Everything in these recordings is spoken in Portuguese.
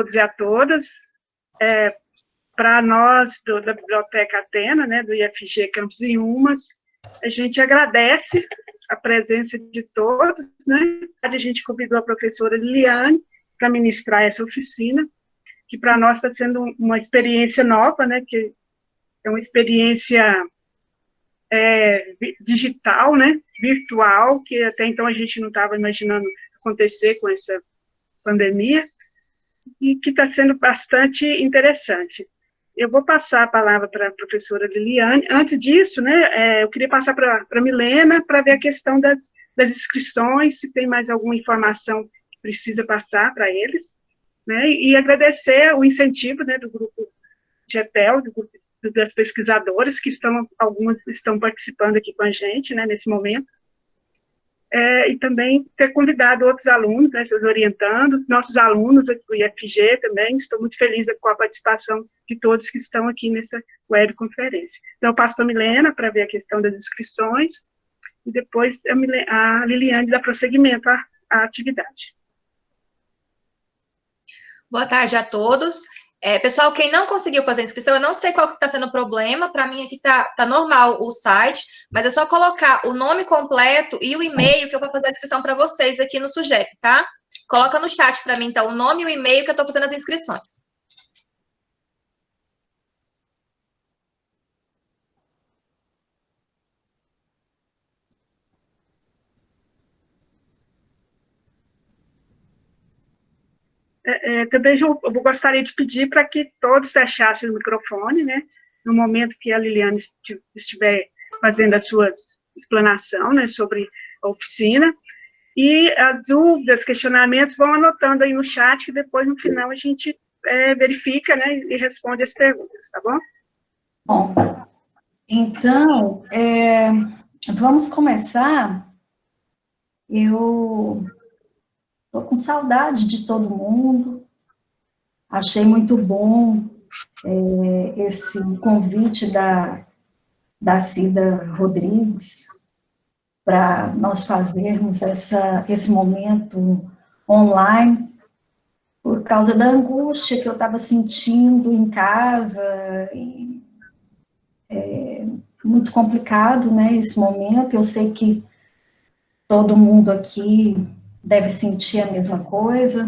todos e a todas. Para nós, da Biblioteca Atena, né, do IFG Campus Inhumas, a gente agradece a presença de todos, né? A gente convidou a professora Liliane para ministrar essa oficina, que para nós está sendo uma experiência nova, né? Que é uma experiência digital, né? Virtual, que até então a gente não estava imaginando acontecer com essa pandemia, e que está sendo bastante interessante. Eu vou passar a palavra para a professora Liliane. Antes disso, né, eu queria passar para a Milena para ver a questão das inscrições, se tem mais alguma informação que precisa passar para eles, né, e agradecer o incentivo, né, do grupo GETEL, do grupo das pesquisadoras, que algumas estão participando aqui com a gente, né, nesse momento, e também ter convidado outros alunos, né, seus orientandos, nossos alunos do IFG também. Estou muito feliz com a participação de todos que estão aqui nessa webconferência. Então, eu passo para a Milena para ver a questão das inscrições, e depois a Liliane dá prosseguimento à atividade. Boa tarde a todos. Pessoal, quem não conseguiu fazer a inscrição, eu não sei qual que está sendo o problema, para mim aqui tá normal o site, mas é só colocar o nome completo e o e-mail que eu vou fazer a inscrição para vocês aqui no SUGEP, tá? Coloca no chat para mim, então, o nome e o e-mail que eu estou fazendo as inscrições. Também eu gostaria de pedir para que todos fechassem o microfone, né, no momento que a Liliane estiver fazendo a sua explanação, né, sobre a oficina, e as dúvidas, questionamentos, vão anotando aí no chat, que depois, no final, a gente verifica, né, e responde as perguntas, tá bom? Bom, então, vamos começar. Eu estou com saudade de todo mundo, achei muito bom esse convite da Cida Rodrigues para nós fazermos esse momento online, por causa da angústia que eu estava sentindo em casa, e muito complicado, né, esse momento. Eu sei que todo mundo aqui deve sentir a mesma coisa,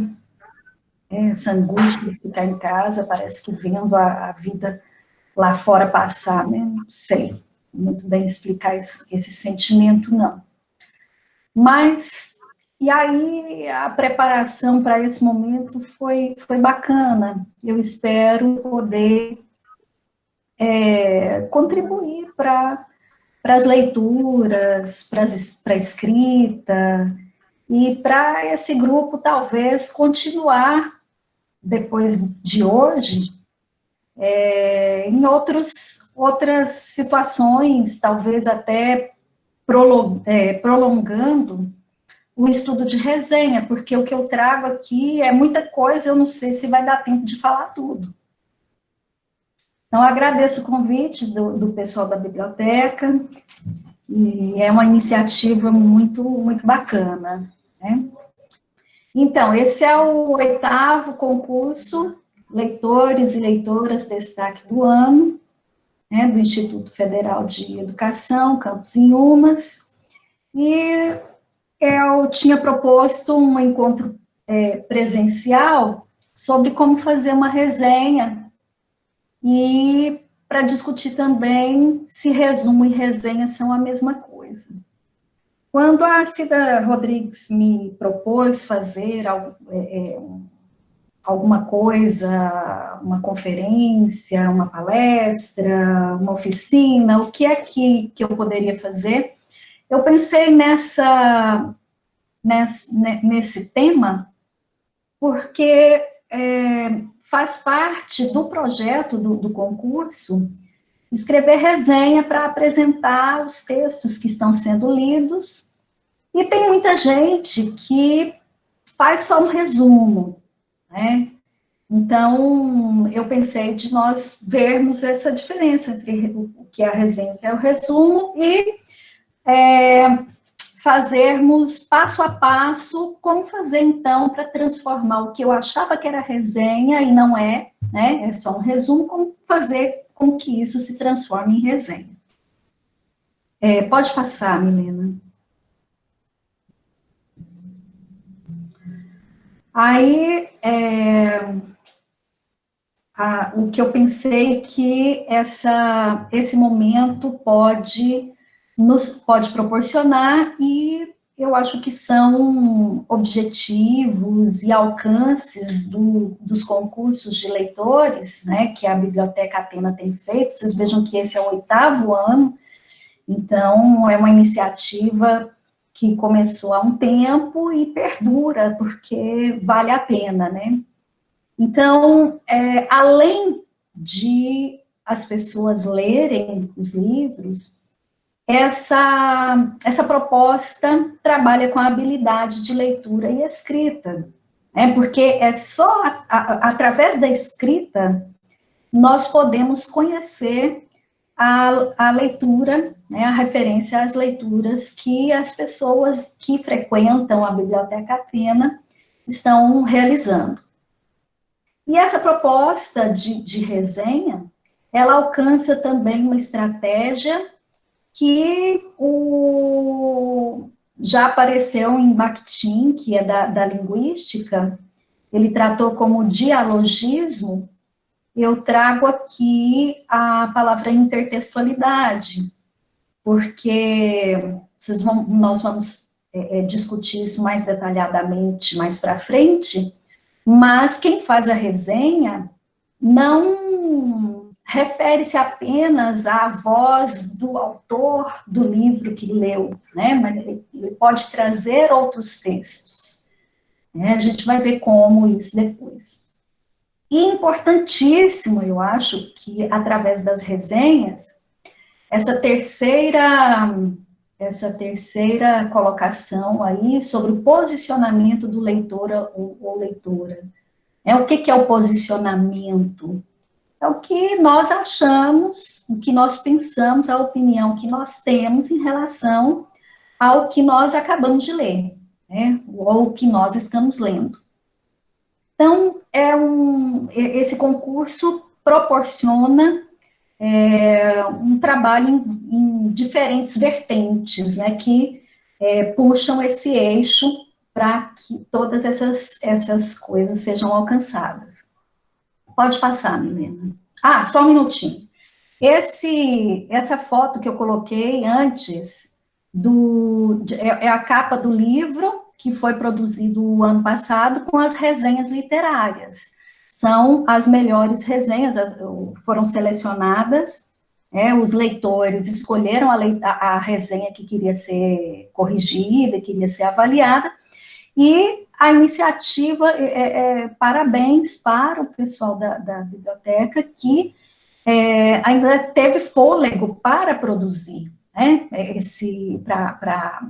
né, essa angústia de ficar em casa, parece que vendo a vida lá fora passar, né, não sei muito bem explicar esse sentimento, não. Mas, e aí, a preparação para esse momento foi bacana. Eu espero poder contribuir para as leituras, para a escrita, e para esse grupo, talvez, continuar, depois de hoje, em outras situações, talvez até prolongando o estudo de resenha, porque o que eu trago aqui é muita coisa, eu não sei se vai dar tempo de falar tudo. Então, agradeço o convite do pessoal da biblioteca, e é uma iniciativa muito, muito bacana, né? Então, esse é o 8º concurso Leitores e Leitoras Destaque do Ano, né, do Instituto Federal de Educação, Campus Inhumas, e eu tinha proposto um encontro presencial sobre como fazer uma resenha, e para discutir também se resumo e resenha são a mesma coisa. Quando a Cida Rodrigues me propôs fazer alguma coisa, uma conferência, uma palestra, uma oficina, o que é que eu poderia fazer, eu pensei nesse tema, porque faz parte do projeto do concurso escrever resenha para apresentar os textos que estão sendo lidos, e tem muita gente que faz só um resumo, né? Então, eu pensei de nós vermos essa diferença entre o que é a resenha, o que é o resumo, e fazermos passo a passo como fazer, então, para transformar o que eu achava que era resenha e não é, né, é só um resumo, como fazer com que isso se transforme em resenha. Pode passar, Milena. Aí, o que eu pensei que esse momento pode proporcionar, e eu acho que são objetivos e alcances dos concursos de leitores, né, que a Biblioteca Atena tem feito. Vocês vejam que esse é o 8º ano, então é uma iniciativa que começou há um tempo e perdura, porque vale a pena, né? Então, além de as pessoas lerem os livros, essa proposta trabalha com a habilidade de leitura e escrita, né? Porque é só através da escrita nós podemos conhecer a leitura, né, a referência às leituras que as pessoas que frequentam a Biblioteca Atena estão realizando. E essa proposta de resenha, ela alcança também uma estratégia que já apareceu em Bakhtin, que é da linguística. Ele tratou como dialogismo. Eu trago aqui a palavra intertextualidade, porque nós vamos discutir isso mais detalhadamente mais para frente, mas quem faz a resenha não refere-se apenas à voz do autor do livro que leu, né? Mas ele pode trazer outros textos, né? A gente vai ver como isso depois. E importantíssimo, eu acho, que através das resenhas, essa terceira colocação aí sobre o posicionamento do leitor ou leitora. O que é o posicionamento? É o que nós achamos, o que nós pensamos, a opinião que nós temos em relação ao que nós acabamos de ler, né? Ou o que nós estamos lendo. Então, esse concurso proporciona um trabalho em diferentes vertentes, né, que puxam esse eixo para que todas essas coisas sejam alcançadas. Pode passar, Milena. Só um minutinho. Essa foto que eu coloquei antes, é a capa do livro, que foi produzido o ano passado, com as resenhas literárias. São as melhores resenhas, foram selecionadas, os leitores escolheram a resenha que queria ser corrigida, queria ser avaliada, e a iniciativa, parabéns para o pessoal da biblioteca, que ainda teve fôlego para produzir, né, para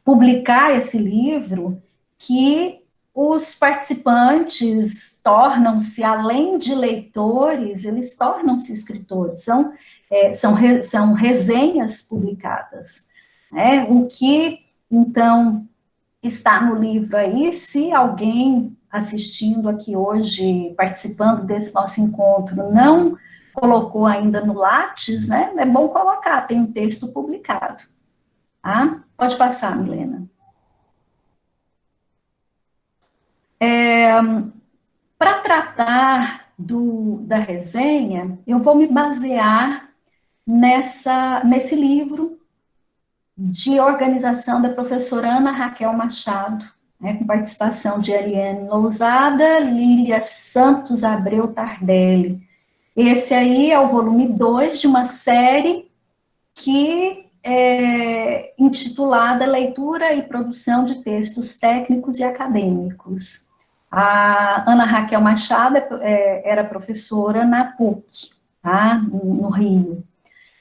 publicar esse livro, que os participantes tornam-se, além de leitores, eles tornam-se escritores, são resenhas publicadas, né? O que, então, está no livro aí, se alguém assistindo aqui hoje, participando desse nosso encontro, não colocou ainda no Lattes, né, é bom colocar, tem um texto publicado. Tá? Pode passar, Milena. Para tratar da resenha, eu vou me basear nesse livro de organização da professora Ana Raquel Machado, né, com participação de Eliane Lousada, Lília Santos Abreu Tardelli. Esse aí é o volume 2 de uma série que é intitulada Leitura e Produção de Textos Técnicos e Acadêmicos. A Ana Raquel Machado era professora na PUC, tá, no Rio.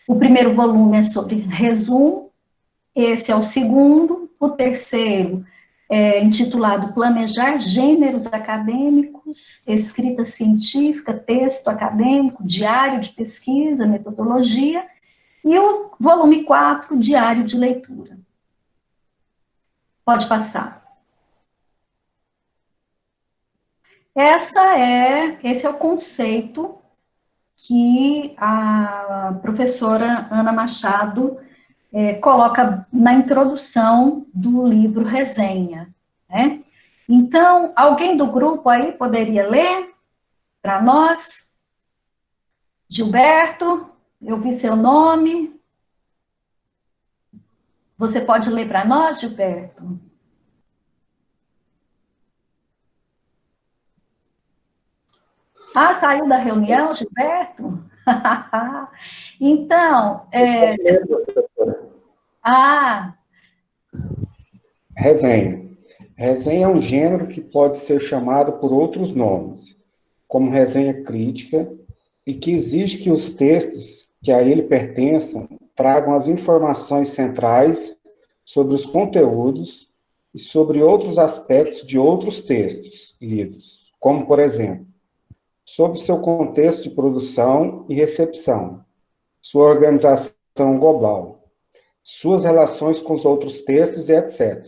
O primeiro volume é sobre resumo, esse é o segundo. O terceiro é intitulado Planejar Gêneros Acadêmicos, Escrita Científica, Texto Acadêmico, Diário de Pesquisa, Metodologia, e o volume 4, Diário de Leitura. Pode passar. Esse é o conceito que a professora Ana Machado coloca na introdução do livro Resenha, né? Então, alguém do grupo aí poderia ler para nós? Gilberto, eu vi seu nome. Você pode ler para nós, Gilberto? Ah, saiu da reunião, Gilberto? Então, ah, Resenha. Resenha é um gênero que pode ser chamado por outros nomes, como resenha crítica, e que exige que os textos que a ele pertençam tragam as informações centrais sobre os conteúdos e sobre outros aspectos de outros textos lidos, como, por exemplo, sobre seu contexto de produção e recepção, sua organização global, suas relações com os outros textos e etc.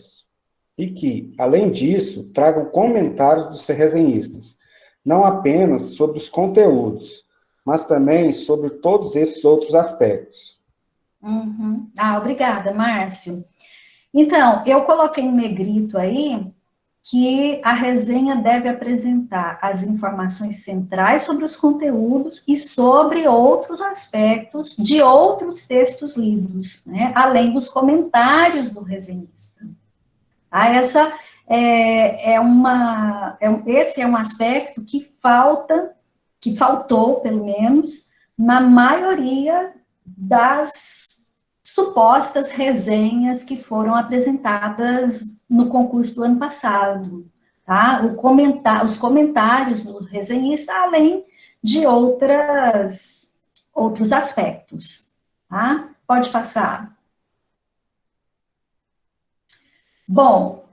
E que, além disso, tragam comentários dos resenhistas, não apenas sobre os conteúdos, mas também sobre todos esses outros aspectos. uhum. Ah, obrigada, Márcio. Então, eu coloquei em negrito aí que a resenha deve apresentar as informações centrais sobre os conteúdos e sobre outros aspectos de outros textos lidos, né? Além dos comentários do resenhista. Ah, esse é um aspecto que faltou, pelo menos, na maioria das supostas resenhas que foram apresentadas no concurso do ano passado, tá? Os comentários do resenhista, além de outros aspectos, tá? Pode passar. Bom,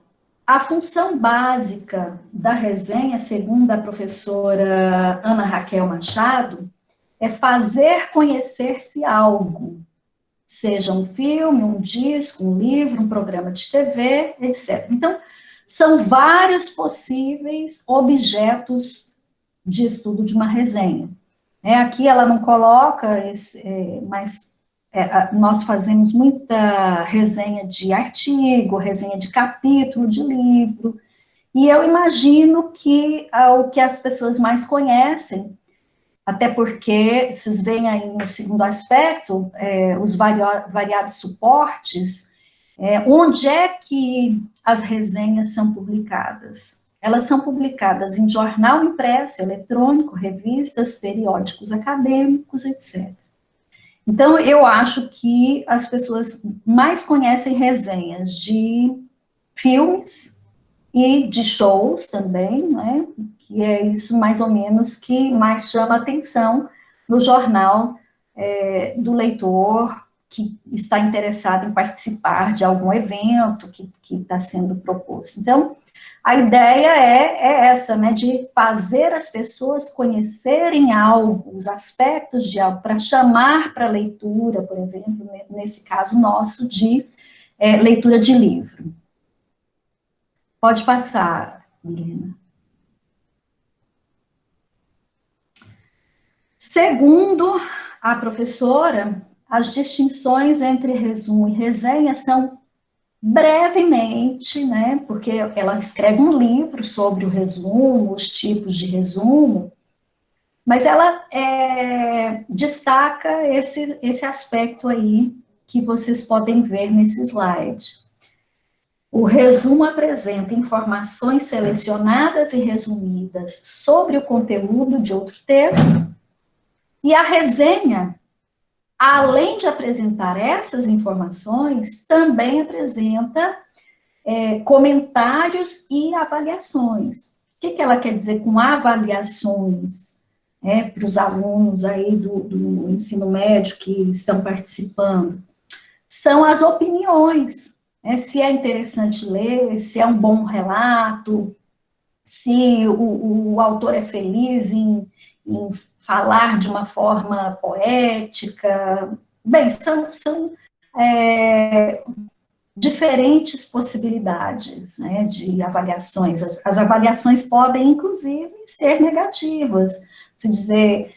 a função básica da resenha, segundo a professora Ana Raquel Machado, é fazer conhecer-se algo, seja um filme, um disco, um livro, um programa de TV, etc. Então, são vários possíveis objetos de estudo de uma resenha. Aqui ela não coloca, mas nós fazemos muita resenha de artigo, resenha de capítulo de livro, e eu imagino que o que as pessoas mais conhecem, até porque, vocês veem aí no segundo aspecto, os variados suportes, onde é que as resenhas são publicadas? Elas são publicadas em jornal impresso, eletrônico, revistas, periódicos acadêmicos, etc. Então, eu acho que as pessoas mais conhecem resenhas de filmes e de shows também, né? Que é isso mais ou menos que mais chama atenção no jornal do leitor que está interessado em participar de algum evento que está sendo proposto. Então, a ideia é essa, né, de fazer as pessoas conhecerem algo, os aspectos de algo, para chamar para leitura, por exemplo, nesse caso nosso, de leitura de livro. Pode passar, Milena. Segundo a professora, as distinções entre resumo e resenha são brevemente, né, porque ela escreve um livro sobre o resumo, os tipos de resumo, mas ela destaca esse aspecto aí que vocês podem ver nesse slide. O resumo apresenta informações selecionadas e resumidas sobre o conteúdo de outro texto, e a resenha, além de apresentar essas informações, também apresenta comentários e avaliações. O que ela quer dizer com avaliações, para os alunos aí do ensino médio que estão participando? São as opiniões, se é interessante ler, se é um bom relato, se o autor é feliz em falar de uma forma poética. Bem, são diferentes possibilidades, né, de avaliações. As avaliações podem, inclusive, ser negativas. Se dizer,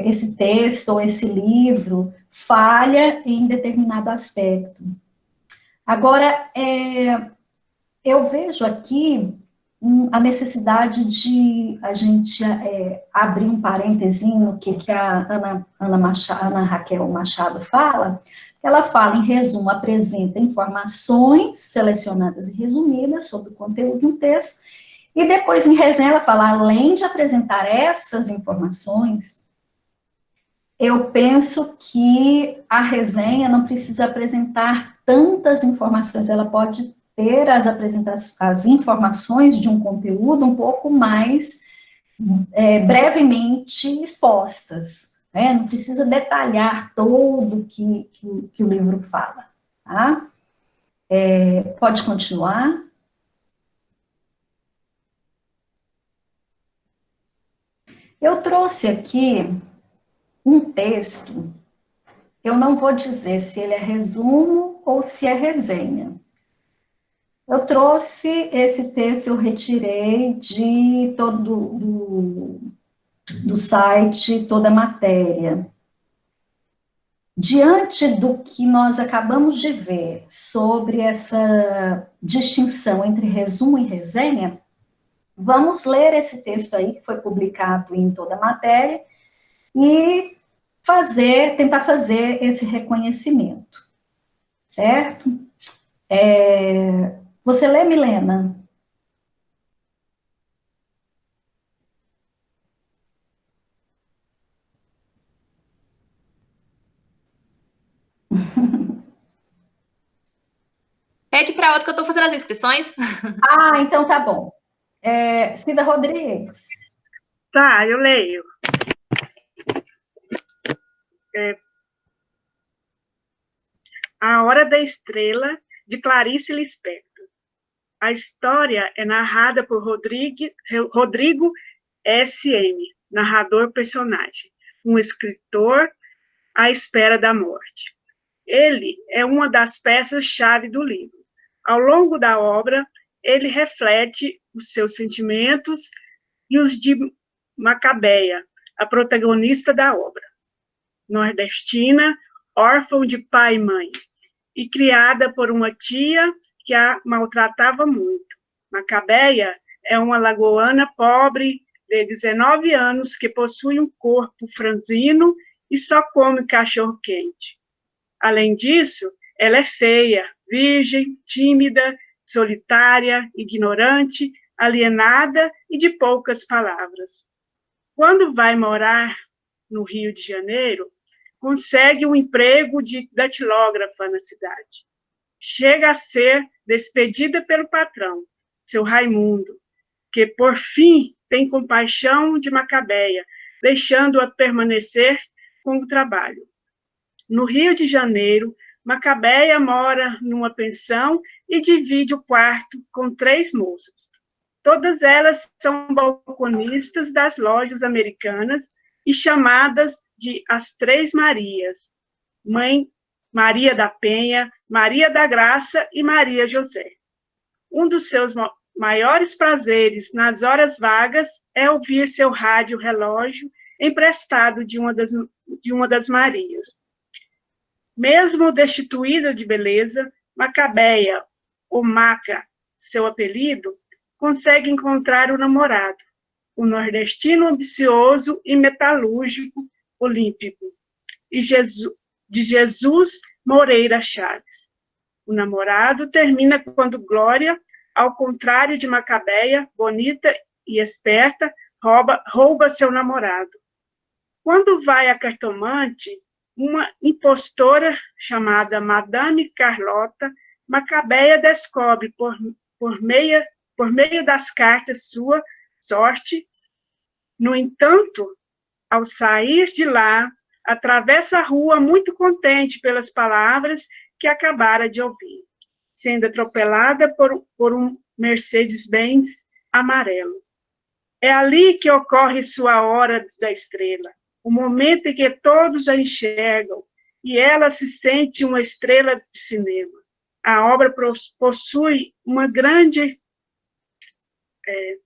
esse texto ou esse livro falha em determinado aspecto. Agora, eu vejo aqui a necessidade de a gente abrir um parênteses no que a Ana Raquel Machado fala. Ela fala, em resumo, apresenta informações selecionadas e resumidas sobre o conteúdo de um texto, e depois, em resenha, ela fala, além de apresentar essas informações, eu penso que a resenha não precisa apresentar tantas informações, ela pode ter as informações de um conteúdo um pouco mais brevemente expostas, né? Não precisa detalhar todo que o livro fala, tá? Pode continuar. Eu trouxe aqui um texto, eu não vou dizer se ele é resumo ou se é resenha. Eu trouxe esse texto, eu retirei de todo do site, toda a matéria. Diante do que nós acabamos de ver sobre essa distinção entre resumo e resenha, vamos ler esse texto aí, que foi publicado em toda a matéria, e tentar fazer esse reconhecimento, certo? Você lê, Milena? Pede para outra que eu estou fazendo as inscrições. Ah, então tá bom. Cida Rodrigues. Tá, eu leio. A Hora da Estrela, de Clarice Lispector. A história é narrada por Rodrigo S.M., narrador-personagem, um escritor à espera da morte. Ele é uma das peças-chave do livro. Ao longo da obra, ele reflete os seus sentimentos e os de Macabeia, a protagonista da obra. Nordestina, órfã de pai e mãe, e criada por uma tia que a maltratava muito. Macabeia é uma lagoana pobre de 19 anos que possui um corpo franzino e só come cachorro-quente. Além disso, ela é feia, virgem, tímida, solitária, ignorante, alienada e de poucas palavras. Quando vai morar no Rio de Janeiro, consegue um emprego de datilógrafa na cidade. Chega a ser despedida pelo patrão, seu Raimundo, que, por fim, tem compaixão de Macabeia, deixando-a permanecer com o trabalho. No Rio de Janeiro, Macabeia mora numa pensão e divide o quarto com 3 moças. Todas elas são balconistas das lojas americanas e chamadas de as 3 Marias, Mãe Maria da Penha, Maria da Graça e Maria José. Um dos seus maiores prazeres nas horas vagas é ouvir seu rádio-relógio emprestado de uma das Marias. Mesmo destituída de beleza, Macabeia, ou Maca, seu apelido, consegue encontrar o namorado, o nordestino ambicioso e metalúrgico olímpico, de Jesus Moreira Chaves. O namorado termina quando Glória, ao contrário de Macabeia, bonita e esperta, rouba seu namorado. Quando vai a cartomante, uma impostora chamada Madame Carlota, Macabeia descobre por meio das cartas sua sorte. No entanto, ao sair de lá, atravessa a rua muito contente pelas palavras que acabara de ouvir, sendo atropelada por um Mercedes-Benz amarelo. É ali que ocorre sua hora da estrela, o momento em que todos a enxergam e ela se sente uma estrela de cinema. a obra possui uma grande...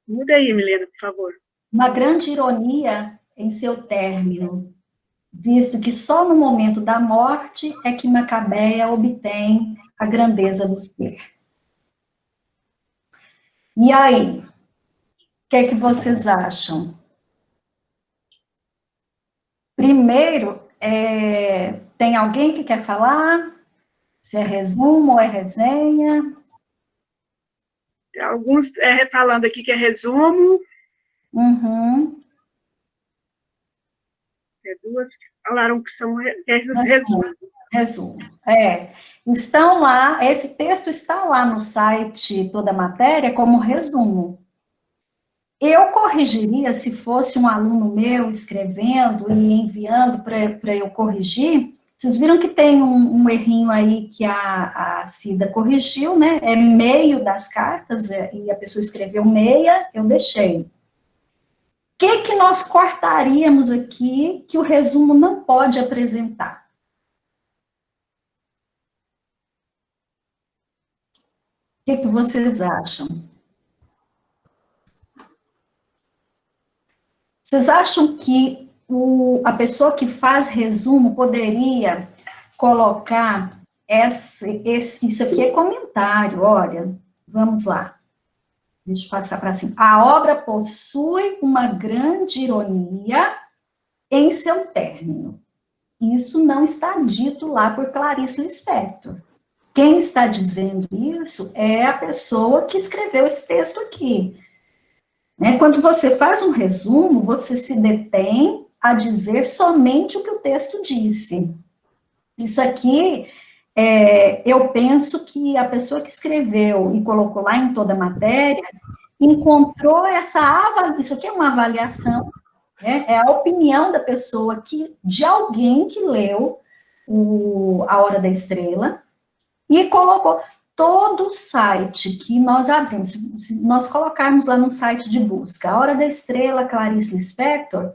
muda aí, Milena, por favor. Uma grande ironia em seu término, visto que só no momento da morte é que Macabeia obtém a grandeza do ser. E aí? O que é que vocês acham? Primeiro, tem alguém que quer falar? Se é resumo ou é resenha? Alguns falando aqui que é resumo. Uhum. Duas falaram que são esses resumos. Resumo. Estão lá, esse texto está lá no site Toda a Matéria como resumo. Eu corrigiria, se fosse um aluno meu escrevendo e enviando para eu corrigir. Vocês viram que tem um errinho aí que a Cida corrigiu, né? É meio das cartas, e a pessoa escreveu meia, eu deixei. O que nós cortaríamos aqui que o resumo não pode apresentar? O que vocês acham? Vocês acham que a pessoa que faz resumo poderia colocar isso aqui é comentário, olha, vamos lá. Deixa eu passar para cima. A obra possui uma grande ironia em seu término. Isso não está dito lá por Clarice Lispector. Quem está dizendo isso é a pessoa que escreveu esse texto aqui. Quando você faz um resumo, você se detém a dizer somente o que o texto disse. Isso aqui, eu penso que a pessoa que escreveu e colocou lá em Toda a Matéria, encontrou isso aqui é uma avaliação, né? É a opinião da pessoa, de alguém que leu A Hora da Estrela, e colocou todo o site que nós abrimos, se nós colocarmos lá no site de busca, A Hora da Estrela, Clarice Lispector,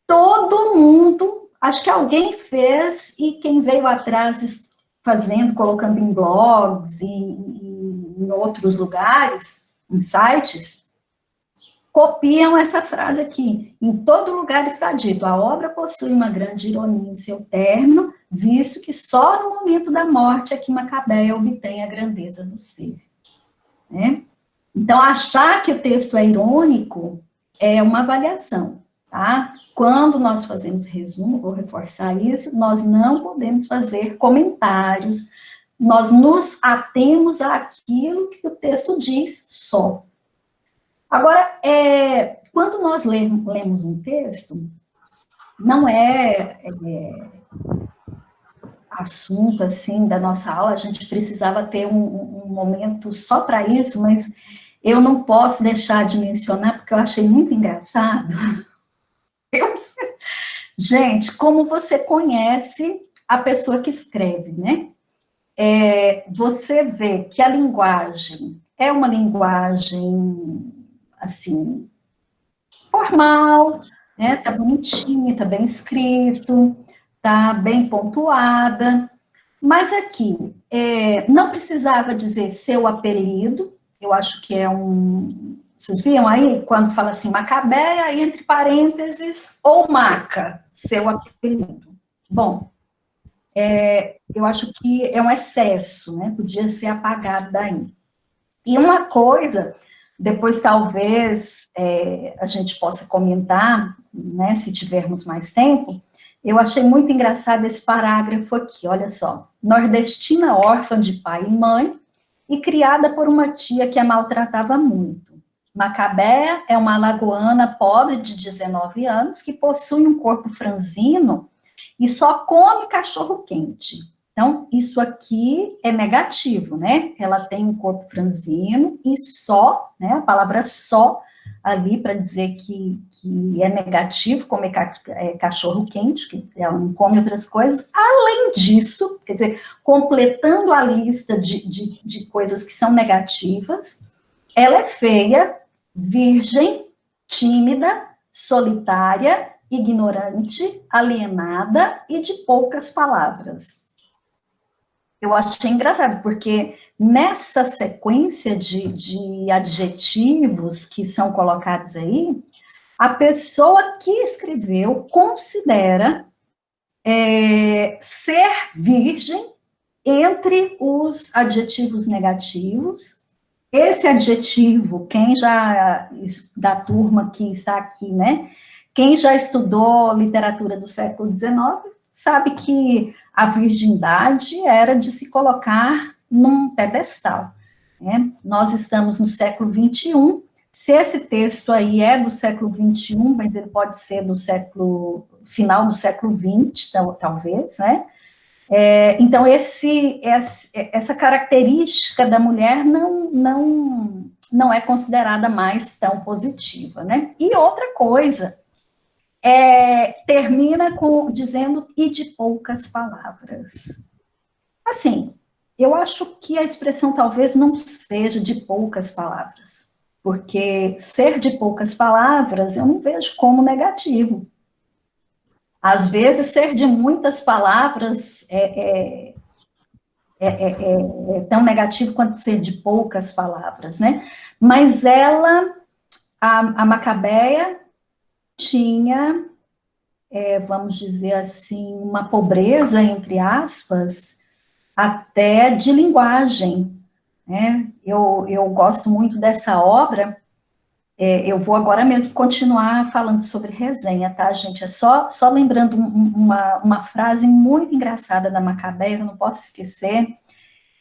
todo mundo, acho que alguém fez, e quem veio atrás fazendo, colocando em blogs e em outros lugares, em sites, copiam essa frase aqui. Em todo lugar está dito, a obra possui uma grande ironia em seu término, visto que só no momento da morte é que Macabeia obtém a grandeza do ser. Né? Então, achar que o texto é irônico é uma avaliação, tá? Quando nós fazemos resumo, vou reforçar isso, nós não podemos fazer comentários, nós nos atemos àquilo que o texto diz só. Agora, quando nós lemos um texto, não assunto, assim, da nossa aula, a gente precisava ter um momento só para isso, mas eu não posso deixar de mencionar, porque eu achei muito engraçado. Gente, como você conhece a pessoa que escreve, né? Você vê que a linguagem é uma linguagem, assim, formal, né? Tá bonitinha, tá bem escrito, tá bem pontuada, mas aqui, não precisava dizer seu apelido, eu acho que vocês viram aí, quando fala assim, Macabeia, aí entre parênteses, ou Maca, seu apelido. Bom, eu acho que é um excesso, né? Podia ser apagado daí. E uma coisa, depois talvez a gente possa comentar, né, se tivermos mais tempo, eu achei muito engraçado esse parágrafo aqui, olha só. Nordestina órfã de pai e mãe e criada por uma tia que a maltratava muito. Macabeia é uma alagoana pobre de 19 anos que possui um corpo franzino e só come cachorro-quente. Então, isso aqui é negativo, né? Ela tem um corpo franzino e só, né? A palavra só ali para dizer que é negativo comer cachorro-quente, que ela não come outras coisas. Além disso, quer dizer, completando a lista de coisas que são negativas, ela é feia, virgem, tímida, solitária, ignorante, alienada e de poucas palavras. eu achei engraçado, porque nessa sequência de adjetivos que são colocados aí, a pessoa que escreveu considera ser virgem entre os adjetivos negativos. Esse adjetivo, quem já, da turma que está aqui, né, quem já estudou literatura do século XIX, sabe que a virgindade era de se colocar num pedestal, né? Nós estamos no século XXI, se esse texto aí é do século XXI, mas ele pode ser do final do século XX, talvez, né? Então, essa característica da mulher não é considerada mais tão positiva, né? E outra coisa, termina dizendo "e de poucas palavras". Assim, eu acho que a expressão talvez não seja de poucas palavras, porque ser de poucas palavras eu não vejo como negativo. Às vezes, ser de muitas palavras é tão negativo quanto ser de poucas palavras, né? Mas a Macabeia, tinha, vamos dizer assim, uma pobreza, entre aspas, até de linguagem, né? Eu gosto muito dessa obra. Eu vou agora mesmo continuar falando sobre resenha, tá, gente? É só lembrando uma frase muito engraçada da Macabeia, eu não posso esquecer.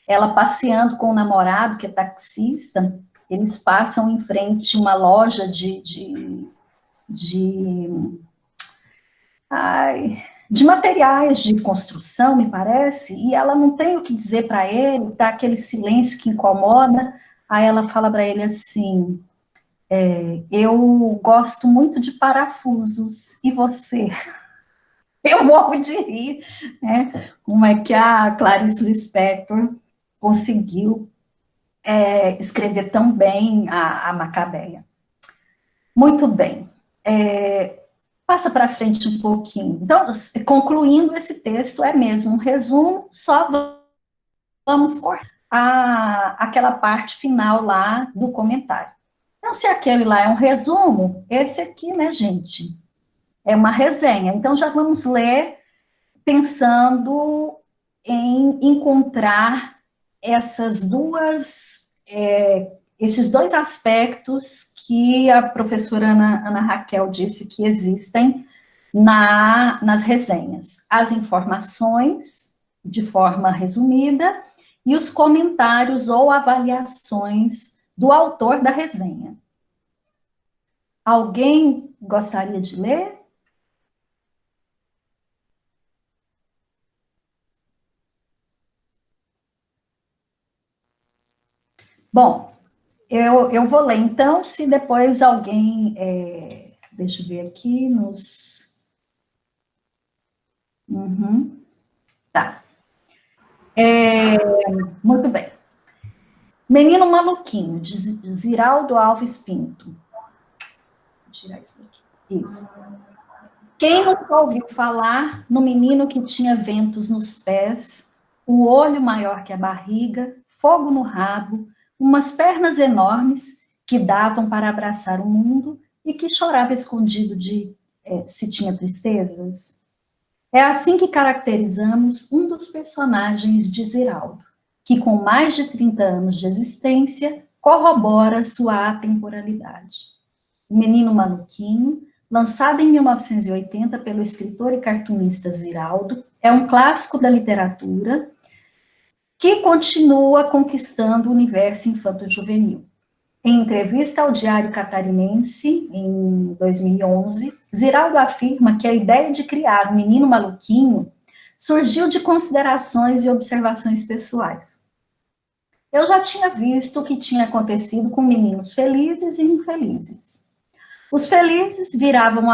Ela passeando com o namorado, que é taxista, eles passam em frente a uma loja de materiais de construção, me parece, e ela não tem o que dizer para ele, tá aquele silêncio que incomoda. Aí ela fala para ele assim: eu gosto muito de parafusos, e você? Eu morro de rir, né? Como é que a Clarice Lispector conseguiu escrever tão bem a Macabeia. Muito bem. Passa para frente um pouquinho. Então, concluindo, esse texto é mesmo um resumo, só vamos cortar aquela parte final lá do comentário. Então, se aquele lá é um resumo, esse aqui, né, gente, é uma resenha. Então, já vamos ler pensando em encontrar esses dois aspectos que a professora Ana Raquel disse que existem nas resenhas: as informações, de forma resumida, e os comentários ou avaliações do autor da resenha. Alguém gostaria de ler? Bom, eu vou ler, então, se depois alguém... deixa eu ver aqui nos... Tá. Muito bem. Menino Maluquinho, de Ziraldo Alves Pinto. Vou tirar isso daqui. Isso. Quem nunca ouviu falar no menino que tinha ventos nos pés, o olho maior que a barriga, fogo no rabo, umas pernas enormes que davam para abraçar o mundo e que chorava escondido se tinha tristezas? É assim que caracterizamos um dos personagens de Ziraldo, que com mais de 30 anos de existência corrobora sua atemporalidade. O Menino Maluquinho, lançado em 1980 pelo escritor e cartunista Ziraldo, é um clássico da literatura que continua conquistando o universo infanto-juvenil. Em entrevista ao Diário Catarinense, em 2011, Ziraldo afirma que a ideia de criar o Menino Maluquinho surgiu de considerações e observações pessoais. Eu já tinha visto o que tinha acontecido com meninos felizes e infelizes. Os felizes viraram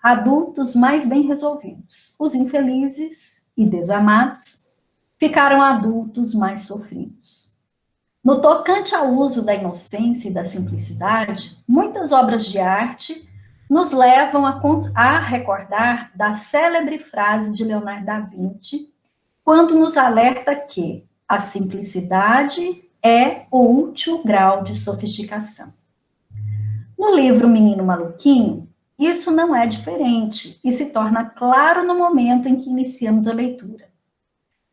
adultos mais bem resolvidos. Os infelizes e desamados ficaram adultos mais sofridos. No tocante ao uso da inocência e da simplicidade, muitas obras de arte nos levam a recordar da célebre frase de Leonardo da Vinci, quando nos alerta que a simplicidade é o último grau de sofisticação. No livro Menino Maluquinho, isso não é diferente e se torna claro no momento em que iniciamos a leitura.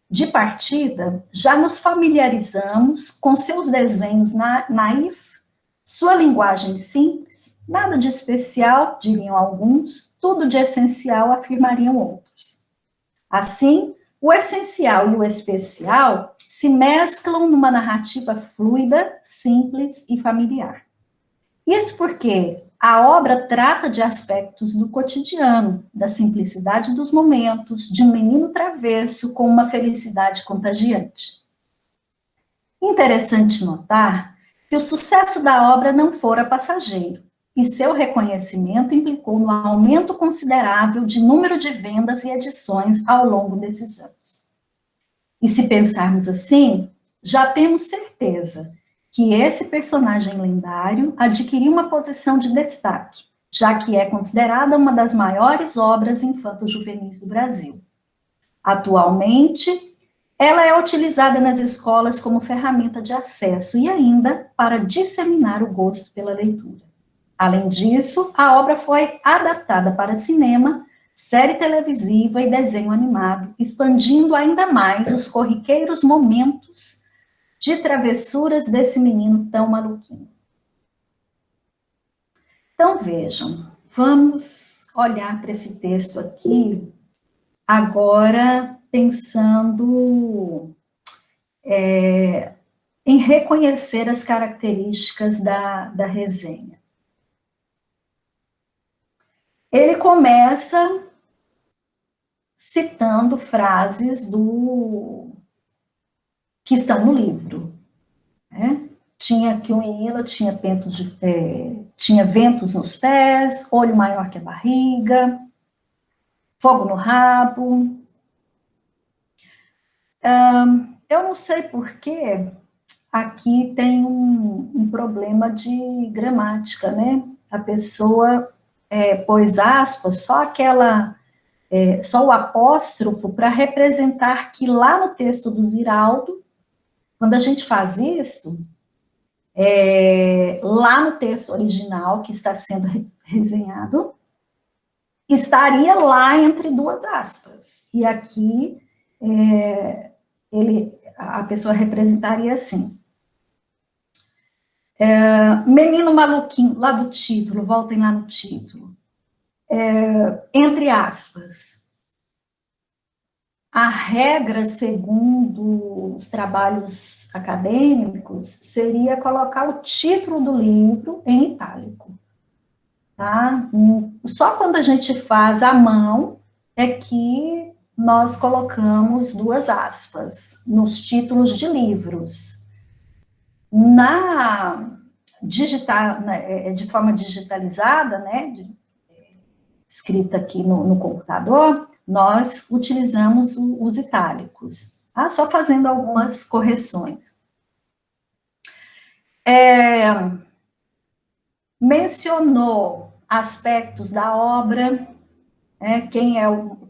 De partida, já nos familiarizamos com seus desenhos naif, sua linguagem simples, nada de especial, diriam alguns, tudo de essencial, afirmariam outros. Assim, o essencial e o especial se mesclam numa narrativa fluida, simples e familiar. Isso porque a obra trata de aspectos do cotidiano, da simplicidade dos momentos, de um menino travesso com uma felicidade contagiante. Interessante notar que o sucesso da obra não fora passageiro, e seu reconhecimento implicou no aumento considerável de número de vendas e edições ao longo desses anos. E se pensarmos assim, já temos certeza que esse personagem lendário adquiriu uma posição de destaque, já que é considerada uma das maiores obras infanto-juvenis do Brasil. Atualmente, ela é utilizada nas escolas como ferramenta de acesso e ainda para disseminar o gosto pela leitura. Além disso, a obra foi adaptada para cinema, série televisiva e desenho animado, expandindo ainda mais os corriqueiros momentos de travessuras desse menino tão maluquinho. Então, vejam, vamos olhar para esse texto aqui, agora pensando em reconhecer as características da resenha. Ele começa citando frases que estão no livro. Né? Tinha que o menino tinha ventos nos pés, olho maior que a barriga, fogo no rabo. Eu não sei por que aqui tem um problema de gramática, né? A pessoa pôs aspas, só o apóstrofo para representar que lá no texto do Ziraldo, quando a gente faz isso, lá no texto original que está sendo resenhado, estaria lá entre duas aspas. E aqui a pessoa representaria assim. Menino maluquinho, lá do título, voltem lá no título. Entre aspas. A regra, segundo os trabalhos acadêmicos, seria colocar o título do livro em itálico. Tá? Só quando a gente faz à mão é que nós colocamos duas aspas nos títulos de livros. De forma digitalizada, né, escrita aqui no computador, nós utilizamos os itálicos, tá? Só fazendo algumas correções. Mencionou aspectos da obra,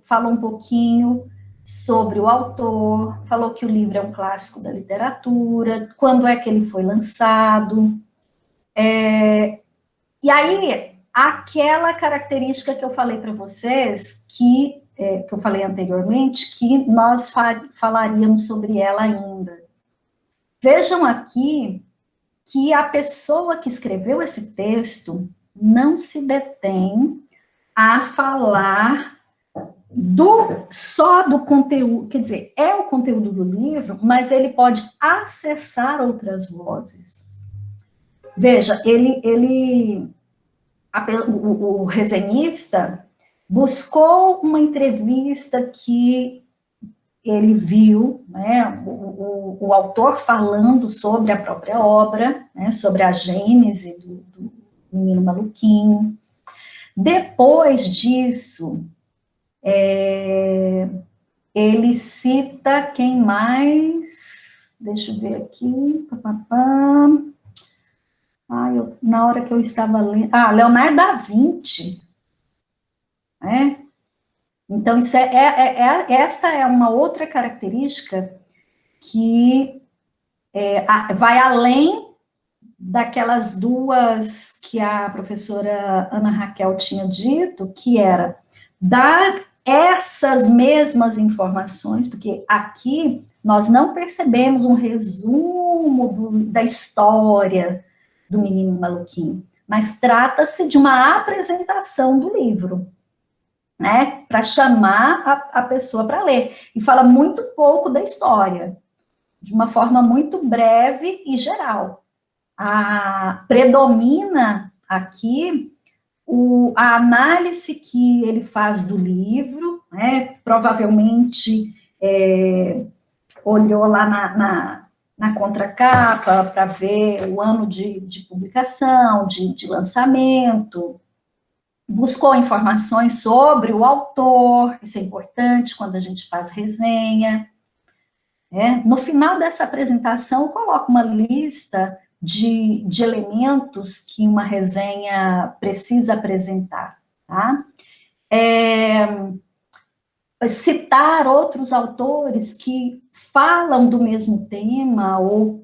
falou um pouquinho sobre o autor, falou que o livro é um clássico da literatura, quando é que ele foi lançado, e aí, aquela característica que eu falei para vocês, que eu falei anteriormente, que nós falaríamos sobre ela ainda. Vejam aqui que a pessoa que escreveu esse texto não se detém a falar só do conteúdo, quer dizer, é o conteúdo do livro, mas ele pode acessar outras vozes. Veja, o resenhista buscou uma entrevista que ele viu, né, o autor falando sobre a própria obra, né, sobre a gênese do Menino Maluquinho. Depois disso, ele cita quem mais? Deixa eu ver aqui. Na hora que eu estava lendo... Leonardo da Vinci. Então, esta é uma outra característica que vai além daquelas duas que a professora Ana Raquel tinha dito, que era dar essas mesmas informações, porque aqui nós não percebemos um resumo da história do Menino Maluquinho, mas trata-se de uma apresentação do livro, né, para chamar a pessoa para ler, e fala muito pouco da história, de uma forma muito breve e geral. Predomina aqui a análise que ele faz do livro, né, provavelmente olhou lá na contracapa para ver o ano de publicação, de lançamento, buscou informações sobre o autor, isso é importante quando a gente faz resenha. No final dessa apresentação, eu coloco uma lista de elementos que uma resenha precisa apresentar, tá? Citar outros autores que falam do mesmo tema,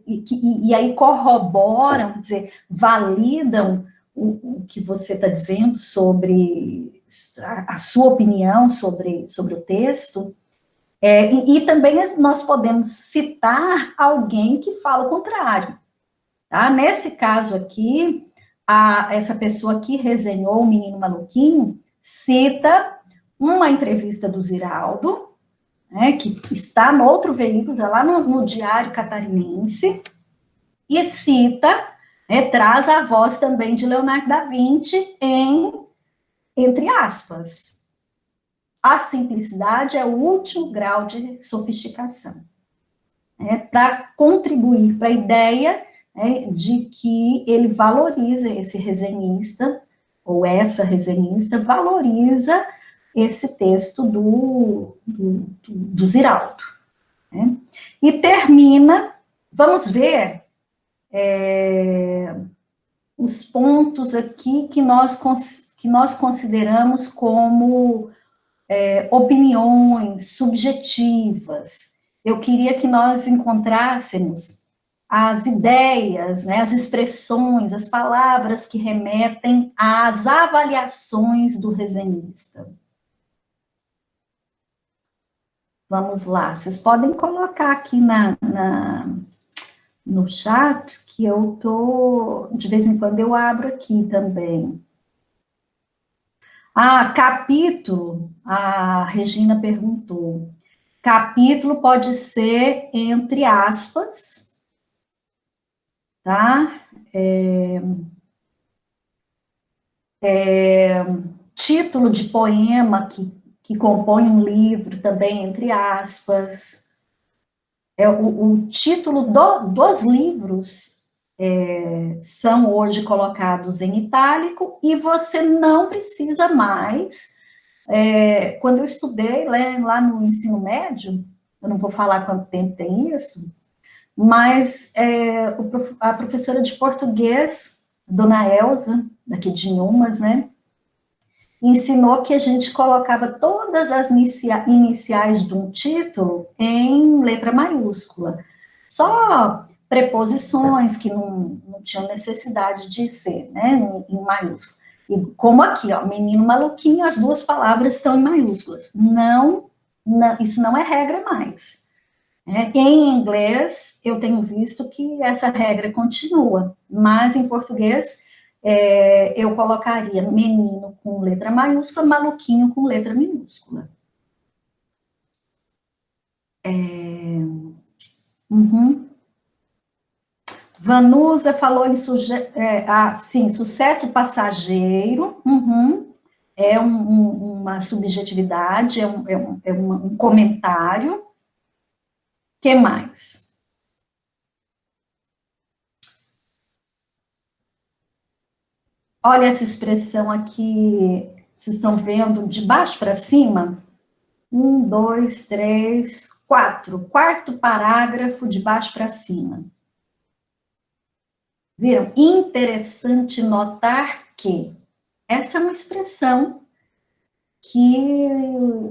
e aí corroboram, quer dizer, validam o que você está dizendo sobre a sua opinião sobre o texto, e também nós podemos citar alguém que fala o contrário. Tá? Nesse caso aqui, essa pessoa que resenhou o Menino Maluquinho cita uma entrevista do Ziraldo, né, que está no outro veículo, tá lá no Diário Catarinense, e cita, traz a voz também de Leonardo da Vinci entre aspas, a simplicidade é o último grau de sofisticação, para contribuir para a ideia de que ele valoriza, esse resenhista, ou essa resenhista, valoriza esse texto do Ziraldo. E termina, vamos ver os pontos aqui que nós consideramos como opiniões subjetivas. Eu queria que nós encontrássemos as ideias, as expressões, as palavras que remetem às avaliações do resenhista. Vamos lá, vocês podem colocar aqui no chat, que de vez em quando eu abro aqui também. Capítulo, a Regina perguntou. Capítulo pode ser entre aspas, tá? Título de poema que compõe um livro, também entre aspas. O título dos livros são hoje colocados em itálico, e você não precisa mais. Quando eu estudei lá no ensino médio, eu não vou falar quanto tempo tem isso, mas a professora de português, Dona Elza, daqui de Inhumas, ensinou que a gente colocava todas as iniciais de um título em letra maiúscula. Só preposições que não tinham necessidade de ser, em maiúsculo. E como aqui, Menino Maluquinho, as duas palavras estão em maiúsculas. Não, isso não é regra mais. Em inglês, eu tenho visto que essa regra continua, mas em português, eu colocaria menino com letra maiúscula, maluquinho com letra minúscula. Vanusa falou em sucesso passageiro. É uma subjetividade, é um comentário. Que mais? Olha essa expressão aqui, vocês estão vendo de baixo para cima? 1, 2, 3, 4. Quarto parágrafo de baixo para cima. Viram? Interessante notar que essa é uma expressão que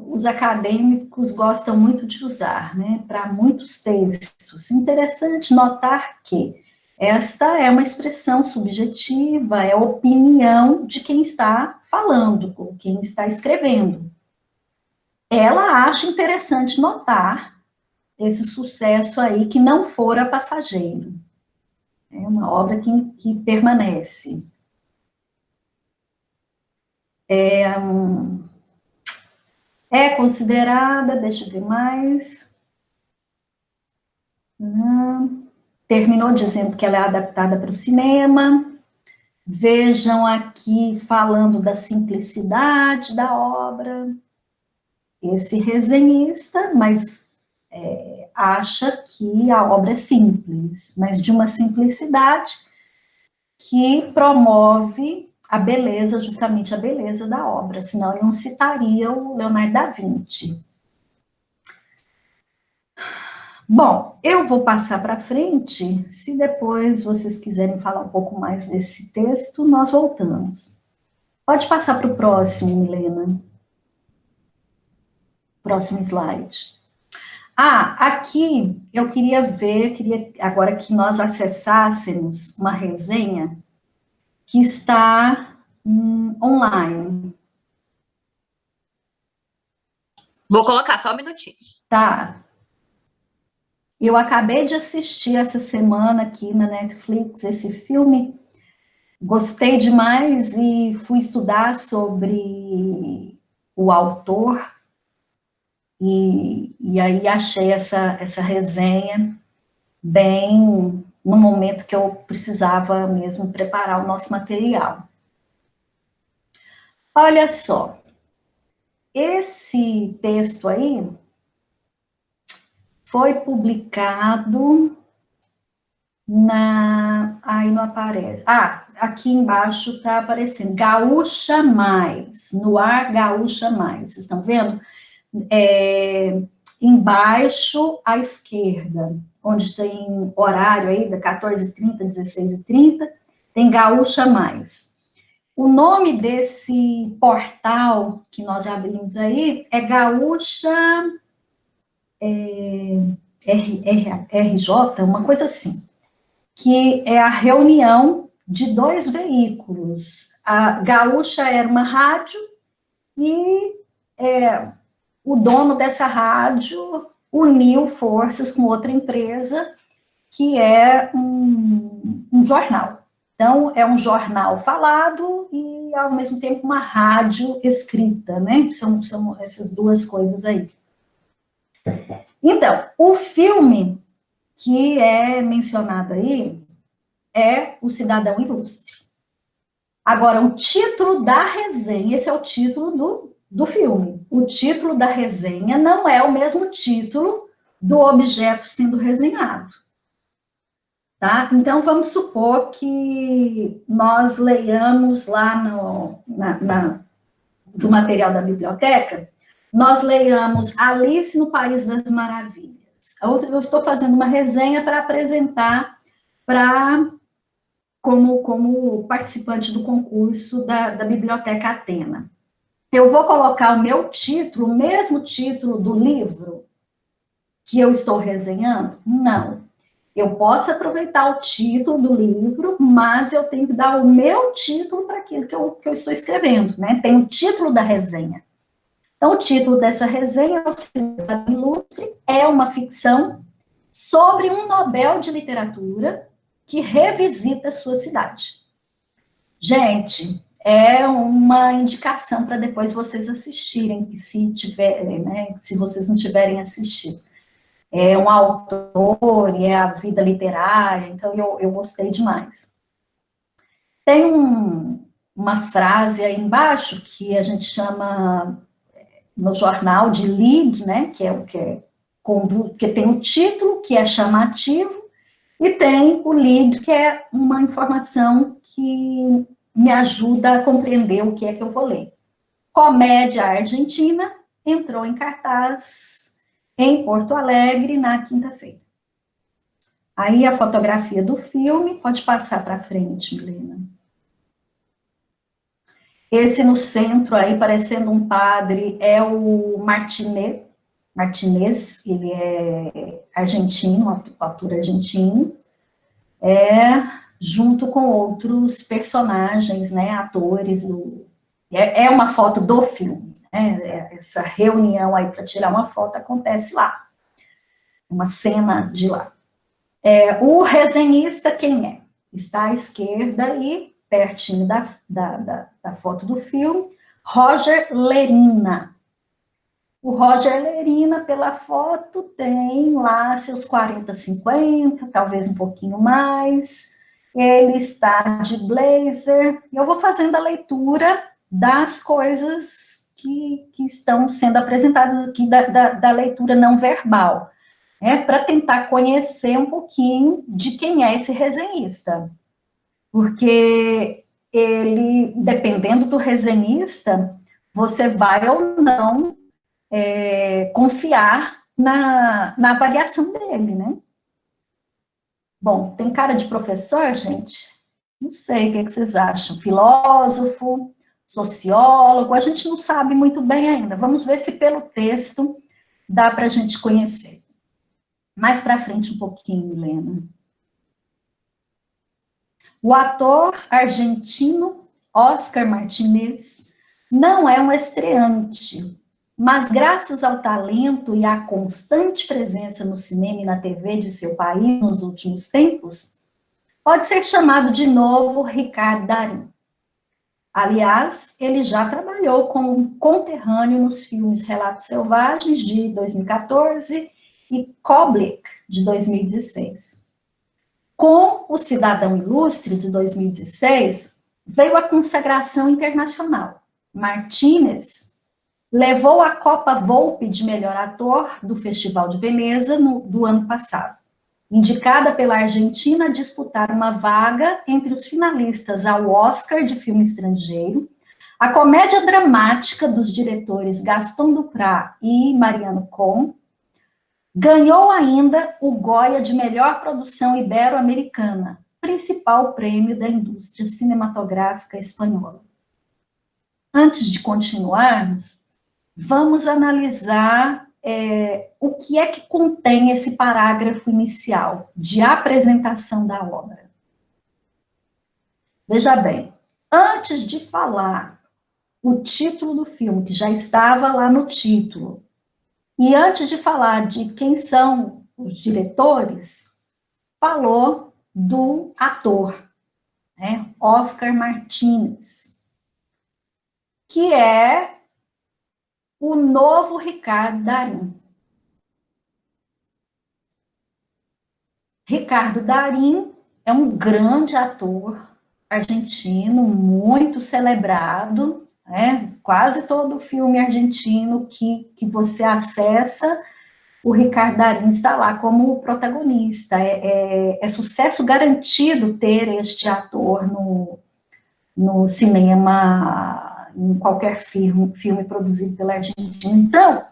os acadêmicos gostam muito de usar, né, para muitos textos. Interessante notar que esta é uma expressão subjetiva, é a opinião de quem está falando, ou quem está escrevendo. Ela acha interessante notar esse sucesso aí que não fora passageiro. É uma obra que permanece. É considerada, deixa eu ver mais. Terminou dizendo que ela é adaptada para o cinema. Vejam aqui falando da simplicidade da obra. Esse resenhista, mas acha que a obra é simples, mas de uma simplicidade que promove a beleza, justamente a beleza da obra, senão eu não citaria o Leonardo da Vinci. Bom, eu vou passar para frente, se depois vocês quiserem falar um pouco mais desse texto, nós voltamos. Pode passar para o próximo, Milena. Próximo slide. Aqui eu queria agora que nós acessássemos uma resenha que está online. Vou colocar só um minutinho. Tá. Eu acabei de assistir essa semana aqui na Netflix esse filme, gostei demais e fui estudar sobre o autor e aí achei essa resenha bem no momento que eu precisava mesmo preparar o nosso material. Olha só, esse texto aí foi publicado aí não aparece. Aqui embaixo está aparecendo, Gaúcha Mais, no ar Gaúcha Mais, vocês estão vendo? Embaixo à esquerda, onde tem horário aí, da 14h30, 16h30, tem Gaúcha Mais. O nome desse portal que nós abrimos aí é Gaúcha RJ, uma coisa assim, que é a reunião de dois veículos. A Gaúcha era uma rádio e o dono dessa rádio uniu forças com outra empresa, que é um jornal. Então, é um jornal falado e, ao mesmo tempo, uma rádio escrita, né? São essas duas coisas aí. Então, o filme que é mencionado aí é O Cidadão Ilustre. Agora, o título da resenha, esse é o título do filme. O título da resenha não é o mesmo título do objeto sendo resenhado. Tá? Então, vamos supor que nós leiamos lá do material da biblioteca, nós leiamos Alice no País das Maravilhas. Eu estou fazendo uma resenha para apresentar como participante do concurso da Biblioteca Atena. Eu vou colocar o meu título, o mesmo título do livro que eu estou resenhando? Não. Eu posso aproveitar o título do livro, mas eu tenho que dar o meu título para aquilo que eu estou escrevendo, né? Tem o título da resenha. Então, o título dessa resenha, O Cidadão Ilustre, é uma ficção sobre um Nobel de Literatura que revisita a sua cidade. Gente, é uma indicação para depois vocês assistirem, se vocês não tiverem assistido. É um autor e é a vida literária, então eu gostei demais. Tem uma frase aí embaixo que a gente chama no jornal de lead, né, que tem o título, que é chamativo, e tem o lead, que é uma informação que me ajuda a compreender o que é que eu vou ler. Comédia Argentina entrou em cartaz em Porto Alegre na quinta-feira. Aí a fotografia do filme, pode passar para frente, Milena. Esse no centro aí, parecendo um padre, é o Martinez, ele é argentino, ator argentino, junto com outros personagens, né, atores, é uma foto do filme, né, essa reunião aí para tirar uma foto acontece lá, uma cena de lá. O resenhista quem é? Está à esquerda e pertinho da foto do filme, Roger Lerina. O Roger Lerina, pela foto, tem lá seus 40, 50, talvez um pouquinho mais. Ele está de blazer. Eu vou fazendo a leitura das coisas que estão sendo apresentadas aqui, da leitura não verbal, para tentar conhecer um pouquinho de quem é esse resenhista. Porque ele, dependendo do resenhista, você vai ou não confiar na avaliação dele, né? Bom, tem cara de professor, gente? Não sei, o que vocês acham? Filósofo, sociólogo, a gente não sabe muito bem ainda. Vamos ver se pelo texto dá para a gente conhecer. Mais para frente um pouquinho, Helena. O ator argentino Oscar Martínez não é um estreante, mas graças ao talento e à constante presença no cinema e na TV de seu país nos últimos tempos, pode ser chamado de novo Ricardo Darín. Aliás, ele já trabalhou como conterrâneo nos filmes Relatos Selvagens, de 2014, e Koblik, de 2016. Com O Cidadão Ilustre, de 2016, veio a consagração internacional. Martínez levou a Copa Volpi de melhor ator do Festival de Veneza do ano passado, indicada pela Argentina a disputar uma vaga entre os finalistas ao Oscar de filme estrangeiro. A comédia dramática dos diretores Gaston Duprat e Mariano Cohn ganhou ainda o Goya de melhor produção ibero-americana, principal prêmio da indústria cinematográfica espanhola. Antes de continuarmos, vamos analisar o que é que contém esse parágrafo inicial de apresentação da obra. Veja bem, antes de falar o título do filme, que já estava lá no título, e antes de falar de quem são os diretores, falou do ator, né, Oscar Martínez, que é o novo Ricardo Darín. Ricardo Darín é um grande ator argentino, muito celebrado, né? Quase todo filme argentino que você acessa, o Ricardo Darín está lá como protagonista. É sucesso garantido ter este ator no cinema, em qualquer filme produzido pela Argentina. Então,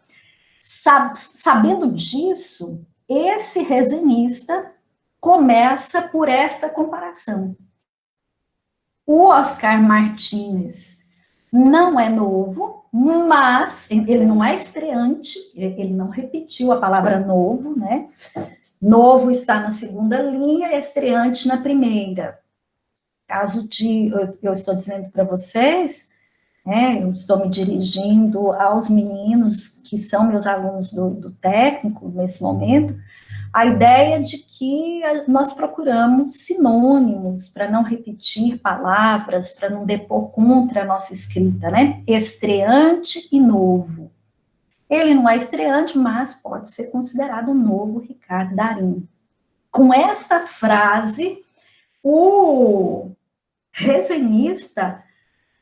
sabendo disso, esse resenhista começa por esta comparação. O Oscar Martínez não é novo, mas ele não é estreante, ele não repetiu a palavra novo, né? Novo está na segunda linha, estreante na primeira. Caso eu estou dizendo para vocês, eu estou me dirigindo aos meninos que são meus alunos do técnico nesse momento, a ideia de que nós procuramos sinônimos para não repetir palavras, para não depor contra a nossa escrita, né? Estreante e novo. Ele não é estreante, mas pode ser considerado um novo Ricardo Darín. Com esta frase, o resenhista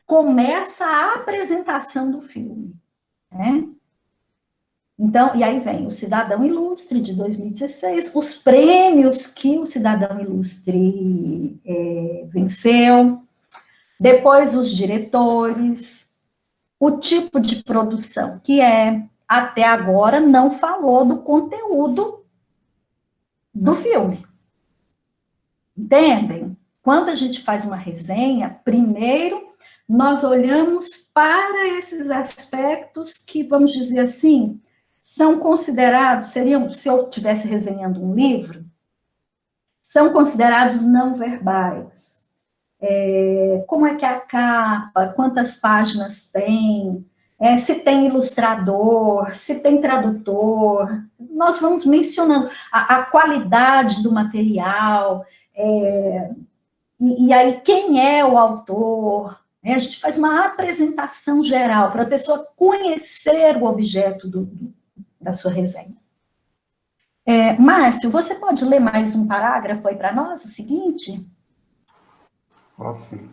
começa a apresentação do filme, né? Então, e aí vem o Cidadão Ilustre, de 2016, os prêmios que o Cidadão Ilustre venceu, depois os diretores, o tipo de produção, que até agora, não falou do conteúdo do filme. Entendem? Quando a gente faz uma resenha, primeiro nós olhamos para esses aspectos que, vamos dizer assim, são considerados, seriam, se eu estivesse resenhando um livro, são considerados não verbais. Como é que é a capa, quantas páginas tem, se tem ilustrador, se tem tradutor, nós vamos mencionando a qualidade do material, e aí quem é o autor, a gente faz uma apresentação geral para a pessoa conhecer o objeto da sua resenha. Márcio, você pode ler mais um parágrafo aí para nós, o seguinte? Posso sim.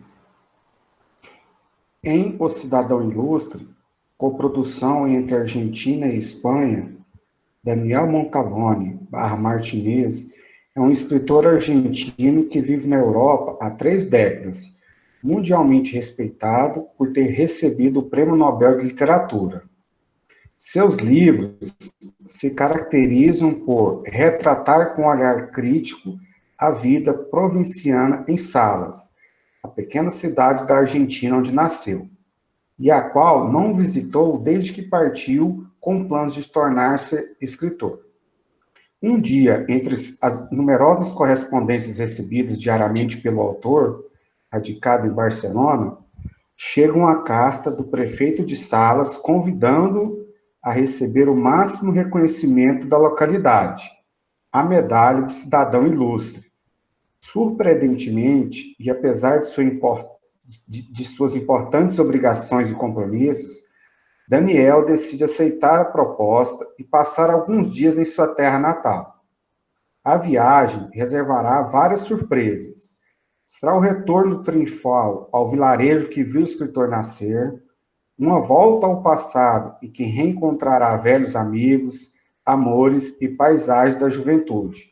Em O Cidadão Ilustre, coprodução entre Argentina e Espanha, Daniel Montavone/Martinez é um escritor argentino que vive na Europa há 3 décadas, mundialmente respeitado por ter recebido o Prêmio Nobel de Literatura. Seus livros se caracterizam por retratar com olhar crítico a vida provinciana em Salas, a pequena cidade da Argentina onde nasceu, e a qual não visitou desde que partiu com planos de tornar-se escritor. Um dia, entre as numerosas correspondências recebidas diariamente pelo autor, radicado em Barcelona, chega uma carta do prefeito de Salas convidando-o a receber o máximo reconhecimento da localidade, a medalha de cidadão ilustre. Surpreendentemente, e apesar de suas importantes obrigações e compromissos, Daniel decide aceitar a proposta e passar alguns dias em sua terra natal. A viagem reservará várias surpresas. Será o retorno triunfal ao vilarejo que viu o escritor nascer, uma volta ao passado em que reencontrará velhos amigos, amores e paisagens da juventude,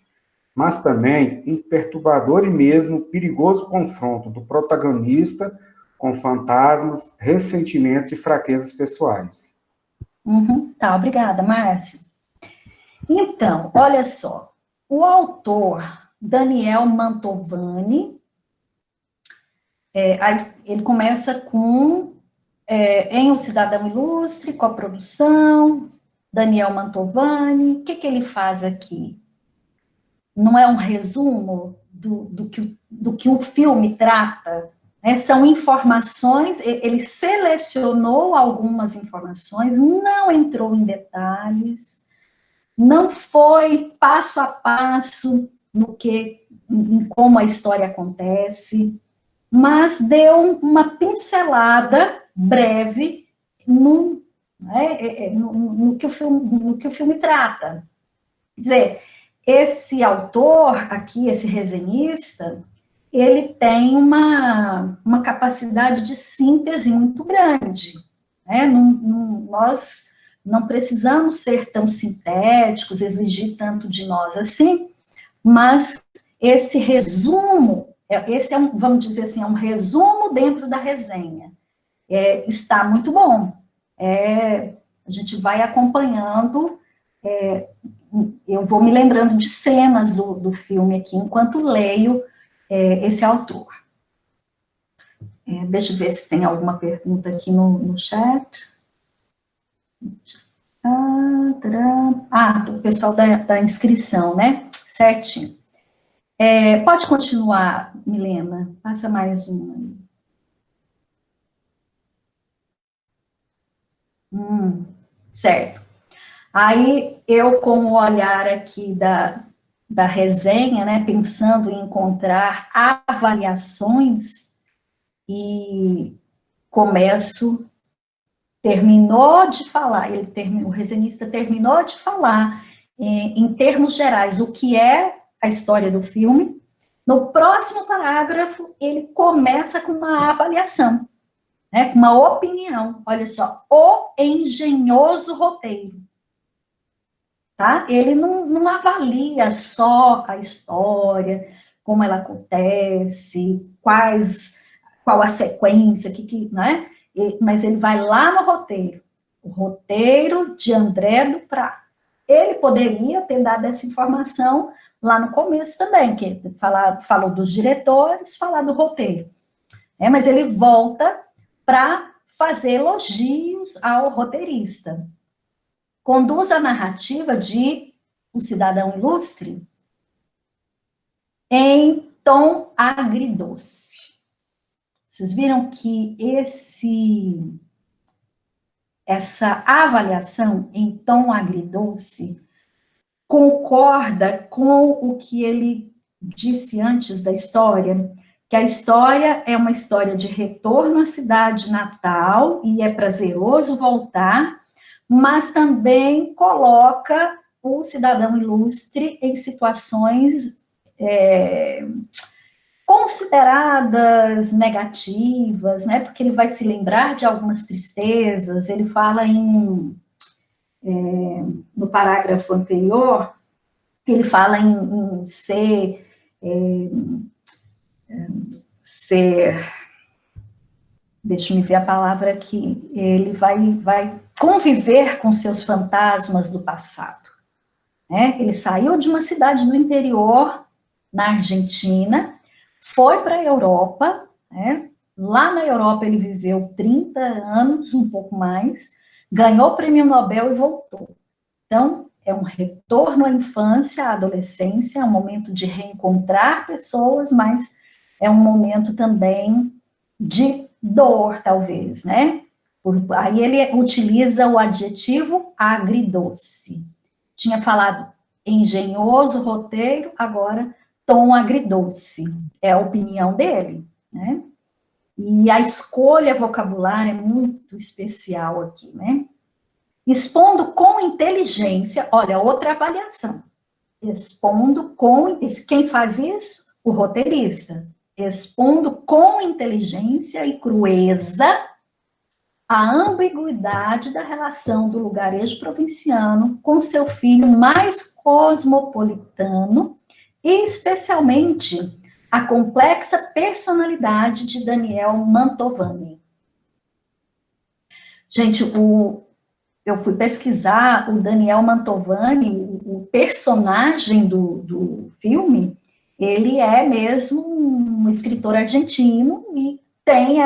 mas também um perturbador e mesmo perigoso confronto do protagonista com fantasmas, ressentimentos e fraquezas pessoais. Tá, obrigada, Márcio. Então, olha só, o autor Daniel Mantovani, aí ele começa com em O Cidadão Ilustre, coprodução, Daniel Mantovani. O que ele faz aqui? Não é um resumo do que o filme trata? São informações, ele selecionou algumas informações, não entrou em detalhes, não foi passo a passo em como a história acontece, mas deu uma pincelada breve no que o filme trata. Quer dizer, esse autor aqui, esse resenhista, ele tem uma capacidade de síntese muito grande. Nós não precisamos ser tão sintéticos, exigir tanto de nós assim, mas esse resumo, vamos dizer assim, é um resumo dentro da resenha. Está muito bom. A gente vai acompanhando, eu vou me lembrando de cenas do filme aqui, enquanto leio esse autor. Deixa eu ver se tem alguma pergunta aqui no chat. Do pessoal da inscrição, né? Certinho. Pode continuar, Milena. Passa mais uma. Certo. Aí, eu, com o olhar aqui da resenha, né, pensando em encontrar avaliações, e terminou de falar, o resenhista terminou de falar, em termos gerais, o que é a história do filme. No próximo parágrafo, ele começa com uma avaliação, com uma opinião. Olha só, o engenhoso roteiro. Tá? Ele não avalia só a história, como ela acontece, qual a sequência, né? Mas ele vai lá no roteiro. O roteiro de André Duprat. Ele poderia ter dado essa informação lá no começo também, que falou dos diretores, falar do roteiro. Mas ele volta para fazer elogios ao roteirista. Conduz a narrativa de O Cidadão Ilustre em tom agridoce. Vocês viram que essa avaliação em tom agridoce concorda com o que ele disse antes da história, que a história é uma história de retorno à cidade natal, e é prazeroso voltar, mas também coloca o cidadão ilustre em situações consideradas negativas, né, porque ele vai se lembrar de algumas tristezas. Ele fala no parágrafo anterior, ele fala em deixa-me ver a palavra aqui, ele vai conviver com seus fantasmas do passado, né? Ele saiu de uma cidade do interior, na Argentina, foi para a Europa, né? Lá na Europa ele viveu 30 anos, um pouco mais, ganhou o prêmio Nobel e voltou. Então, é um retorno à infância, à adolescência, é um momento de reencontrar pessoas, mas é um momento também de dor, talvez, né? Aí ele utiliza o adjetivo agridoce. Tinha falado engenhoso roteiro, agora tom agridoce. É a opinião dele, né? E a escolha vocabular é muito especial aqui, né? Expondo com inteligência, olha, outra avaliação. Expondo com, quem faz isso? O roteirista. Expondo com inteligência e crueza a ambiguidade da relação do lugarejo provinciano com seu filho mais cosmopolitano, e especialmente a complexa personalidade de Daniel Mantovani. Gente, eu fui pesquisar o Daniel Mantovani, o personagem do filme, ele é mesmo um escritor argentino e tem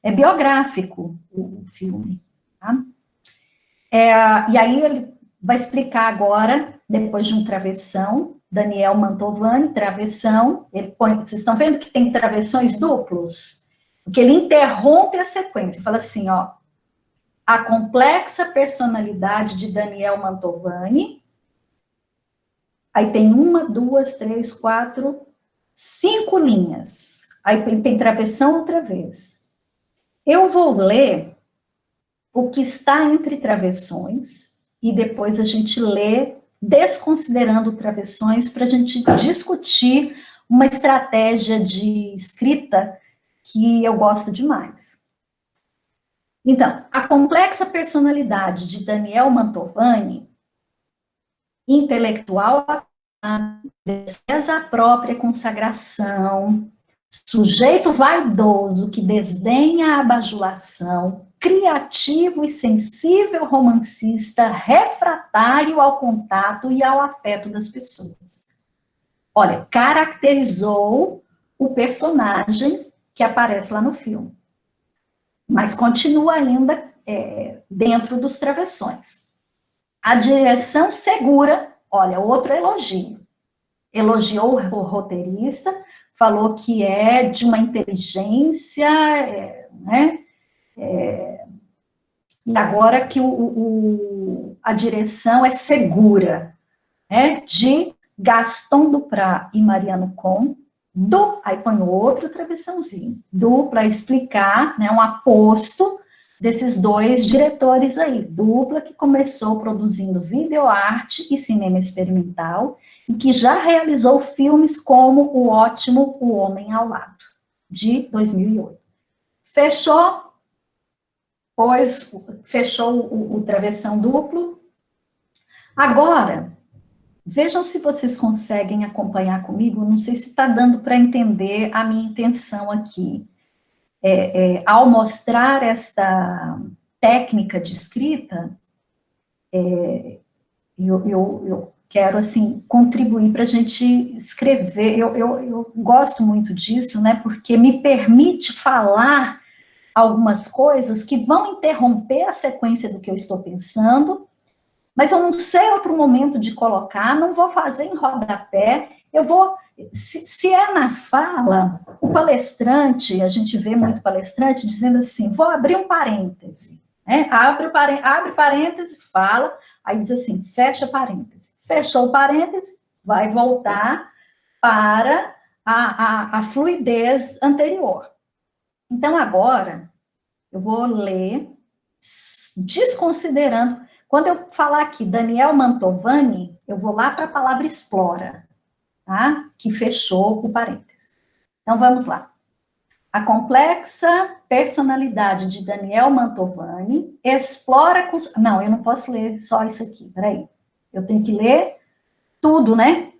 é biográfico o filme. Tá? E aí ele vai explicar agora, depois de um travessão, Daniel Mantovani, travessão, ele põe, vocês estão vendo que tem travessões duplos? Porque ele interrompe a sequência, fala assim, ó, a complexa personalidade de Daniel Mantovani, aí tem 1, 2, 3, 4, 5 linhas, aí tem travessão outra vez. Eu vou ler o que está entre travessões, e depois a gente lê desconsiderando travessões, para a gente discutir uma estratégia de escrita que eu gosto demais. Então, a complexa personalidade de Daniel Mantovani, intelectual, deseja a própria consagração, sujeito vaidoso que desdenha a bajulação, criativo e sensível romancista, refratário ao contato e ao afeto das pessoas. Olha, caracterizou o personagem que aparece lá no filme, mas continua ainda dentro dos travessões. A direção segura, olha, outro elogio. Elogiou o roteirista, falou que é de uma inteligência, né? E agora que a direção é segura, né? De Gaston Duprat e Mariano Con, aí põe outro travessãozinho, para explicar, né, um aposto desses dois diretores aí, dupla que começou produzindo videoarte e cinema experimental, e que já realizou filmes como o ótimo O Homem ao Lado, de 2008. Fechou o travessão duplo. Agora, vejam se vocês conseguem acompanhar comigo, não sei se está dando para entender a minha intenção aqui. Ao mostrar esta técnica de escrita, eu quero, assim, contribuir para a gente escrever. Eu gosto muito disso, né, porque me permite falar algumas coisas que vão interromper a sequência do que eu estou pensando, mas eu não sei outro momento de colocar, não vou fazer em rodapé, eu vou, se é na fala, o palestrante, a gente vê muito palestrante dizendo assim, vou abrir um parêntese, né? Abre parêntese, fala, aí diz assim, fecha parêntese. Fechou o parêntese, vai voltar para a fluidez anterior. Então, agora, eu vou ler, desconsiderando. Quando eu falar aqui Daniel Mantovani, eu vou lá para a palavra explora, tá? Que fechou o parênteses. Então, vamos lá. A complexa personalidade de Daniel Mantovani explora... Não, eu não posso ler só isso aqui, peraí. Eu tenho que ler tudo, né?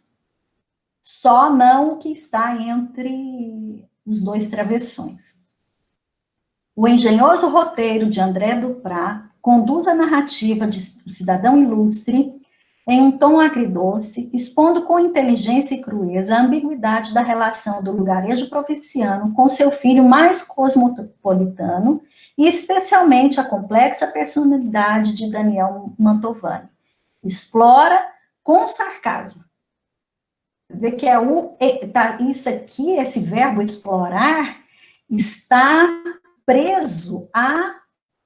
Só não o que está entre os dois travessões. O engenhoso roteiro de André Duprat conduz a narrativa do cidadão ilustre em um tom agridoce, expondo com inteligência e crueza a ambiguidade da relação do lugarejo provinciano com seu filho mais cosmopolitano e especialmente a complexa personalidade de Daniel Mantovani. Explora com sarcasmo. Vê que isso aqui, esse verbo explorar, está preso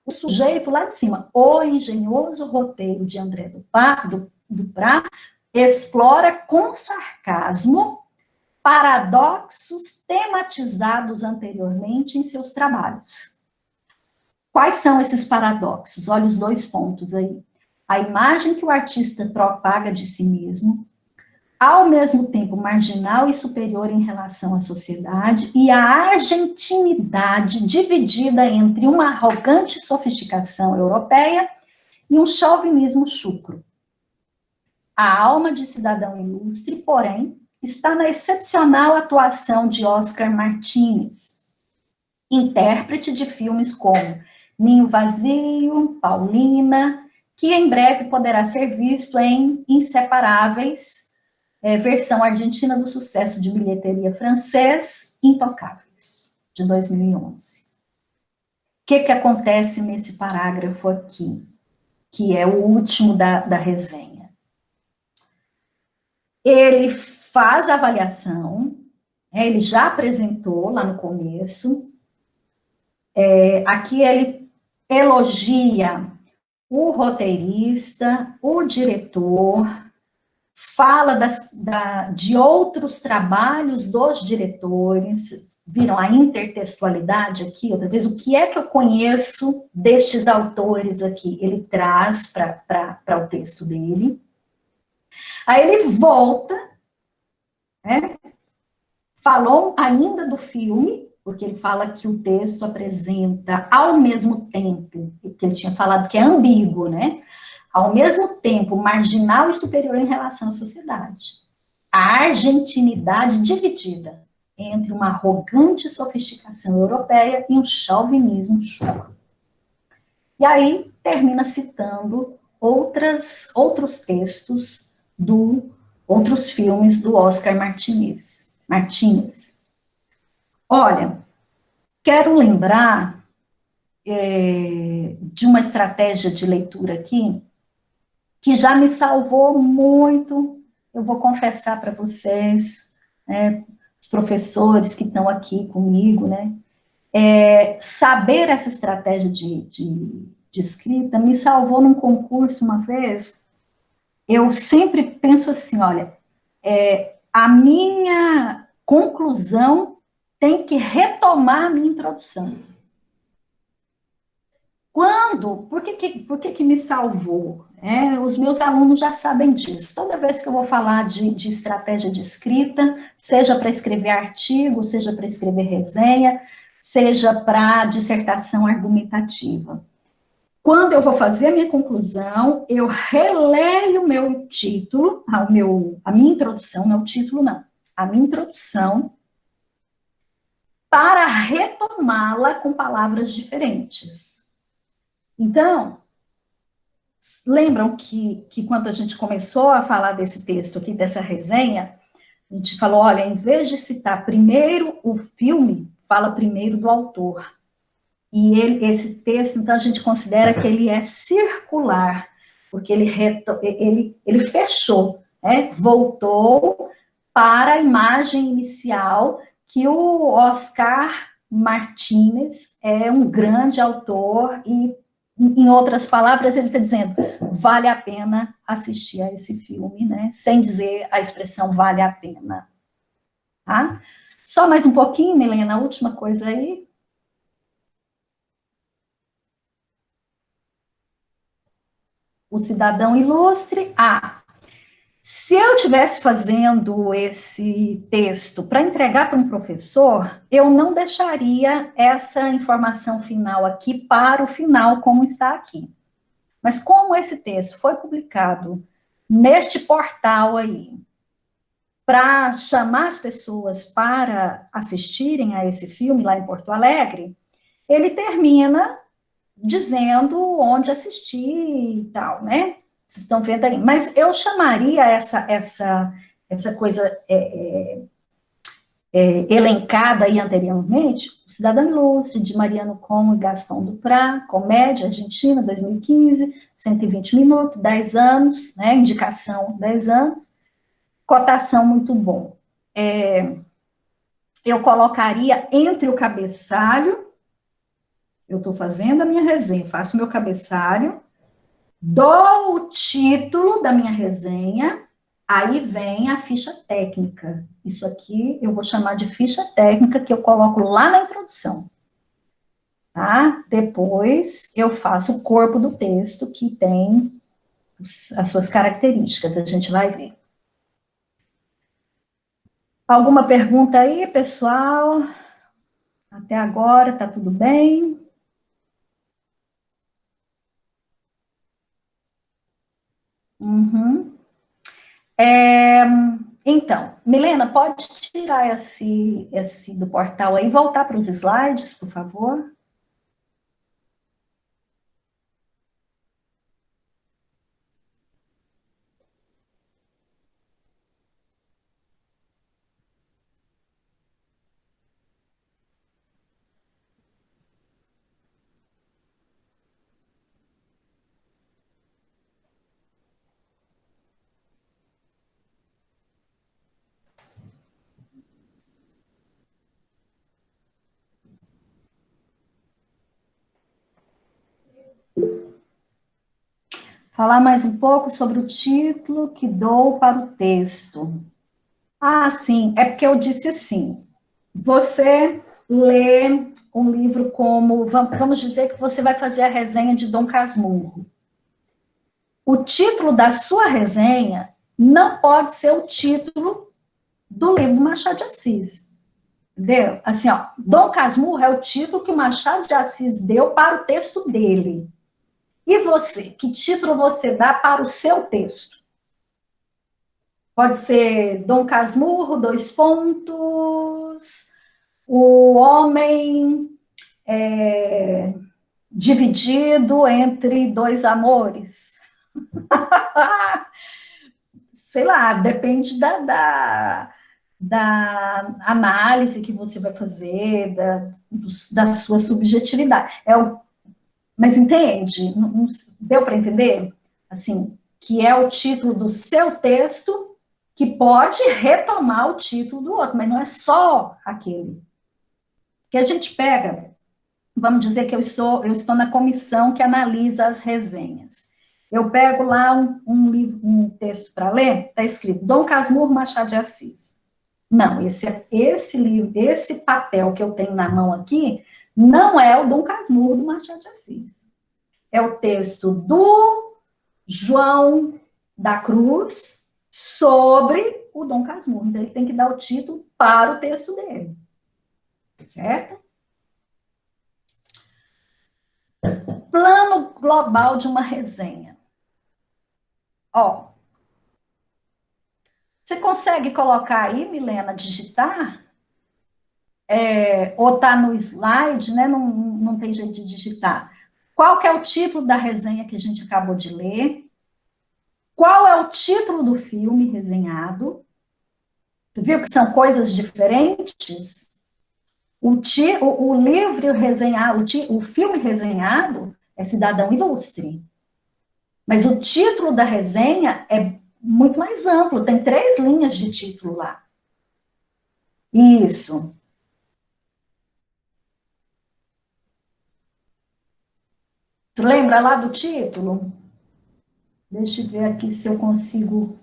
o sujeito lá de cima. O engenhoso roteiro de André Duprat explora com sarcasmo paradoxos tematizados anteriormente em seus trabalhos. Quais são esses paradoxos? Olha os dois pontos aí. A imagem que o artista propaga de si mesmo, ao mesmo tempo marginal e superior em relação à sociedade, e a argentinidade dividida entre uma arrogante sofisticação europeia e um chauvinismo chucro. A alma de cidadão ilustre, porém, está na excepcional atuação de Oscar Martínez, intérprete de filmes como Ninho Vazio, Paulina, que em breve poderá ser visto em Inseparáveis, versão argentina do sucesso de bilheteria francês, Intocáveis, de 2011. O que acontece nesse parágrafo aqui, que é o último da resenha? Ele faz a avaliação, ele já apresentou lá no começo, aqui ele elogia o roteirista, o diretor, fala de outros trabalhos dos diretores, viram a intertextualidade aqui, outra vez, o que é que eu conheço destes autores aqui? Ele traz para o texto dele. Aí ele volta, né, falou ainda do filme, porque ele fala que o texto apresenta ao mesmo tempo, que ele tinha falado que é ambíguo, né? Ao mesmo tempo marginal e superior em relação à sociedade. A argentinidade dividida entre uma arrogante sofisticação europeia e um chauvinismo chucro. E aí termina citando outros textos outros filmes do Oscar Martínez. Olha, quero lembrar de uma estratégia de leitura aqui que já me salvou muito, eu vou confessar para vocês, os professores que estão aqui comigo, né, saber essa estratégia de escrita me salvou num concurso uma vez. Eu sempre penso assim, olha, a minha conclusão tem que retomar a minha introdução. Por que me salvou? Os meus alunos já sabem disso. Toda vez que eu vou falar de estratégia de escrita, seja para escrever artigo, seja para escrever resenha, seja para dissertação argumentativa. Quando eu vou fazer a minha conclusão, eu releio o meu título, a minha introdução, não é o título não, a minha introdução, para retomá-la com palavras diferentes. Então, lembram que quando a gente começou a falar desse texto aqui, dessa resenha, a gente falou, olha, em vez de citar primeiro o filme, fala primeiro do autor. E esse texto, então, a gente considera que ele é circular, porque ele fechou, né? Voltou para a imagem inicial, que o Oscar Martínez é um grande autor e, em outras palavras, ele está dizendo, vale a pena assistir a esse filme, né? Sem dizer a expressão vale a pena. Tá? Só mais um pouquinho, Milena, a última coisa aí. O cidadão ilustre. Se eu estivesse fazendo esse texto para entregar para um professor, eu não deixaria essa informação final aqui para o final, como está aqui. Mas como esse texto foi publicado neste portal aí, para chamar as pessoas para assistirem a esse filme lá em Porto Alegre, ele termina dizendo onde assistir e tal, né? Vocês estão vendo aí. Mas eu chamaria essa coisa elencada aí anteriormente, o Cidadão Ilustre, de Mariano Como e Gaston Duprá, comédia argentina, 2015, 120 minutos, 10 anos, né? Indicação 10 anos, cotação muito bom. Eu colocaria entre o cabeçalho, eu estou fazendo a minha resenha, faço o meu cabeçalho, dou o título da minha resenha, aí vem a ficha técnica. Isso aqui eu vou chamar de ficha técnica, que eu coloco lá na introdução. Tá? Depois eu faço o corpo do texto, que tem as suas características, a gente vai ver. Alguma pergunta aí, pessoal? Até agora, tá tudo bem? Uhum. Então, Milena, pode tirar esse do portal aí e voltar para os slides, por favor? Falar mais um pouco sobre o título que dou para o texto. Sim, é porque eu disse assim, você lê um livro como, vamos dizer que você vai fazer a resenha de Dom Casmurro. O título da sua resenha não pode ser o título do livro do Machado de Assis. Entendeu? Assim, ó, Dom Casmurro é o título que o Machado de Assis deu para o texto dele. E você? Que título você dá para o seu texto? Pode ser Dom Casmurro, dois pontos, o homem dividido entre dois amores. Sei lá, depende da análise que você vai fazer, da sua subjetividade. Mas entende? Não deu para entender? Assim, que é o título do seu texto que pode retomar o título do outro, mas não é só aquele. Que a gente pega, vamos dizer que eu estou na comissão que analisa as resenhas. Eu pego lá um texto para ler, está escrito Dom Casmurro Machado de Assis. Não, esse livro, esse papel que eu tenho na mão aqui, não é o Dom Casmurro do Machado de Assis. É o texto do João da Cruz sobre o Dom Casmurro. Então, ele tem que dar o título para o texto dele. Certo? Plano global de uma resenha. Ó, você consegue colocar aí, Milena, digitar? Ou tá no slide, né? Não tem jeito de digitar. Qual que é o título da resenha que a gente acabou de ler? Qual é o título do filme resenhado? Você viu que são coisas diferentes? O livro resenhado, o filme resenhado é Cidadão Ilustre. Mas o título da resenha é muito mais amplo, tem 3 linhas de título lá. Isso. Tu lembra lá do título? Deixa eu ver aqui se eu consigo.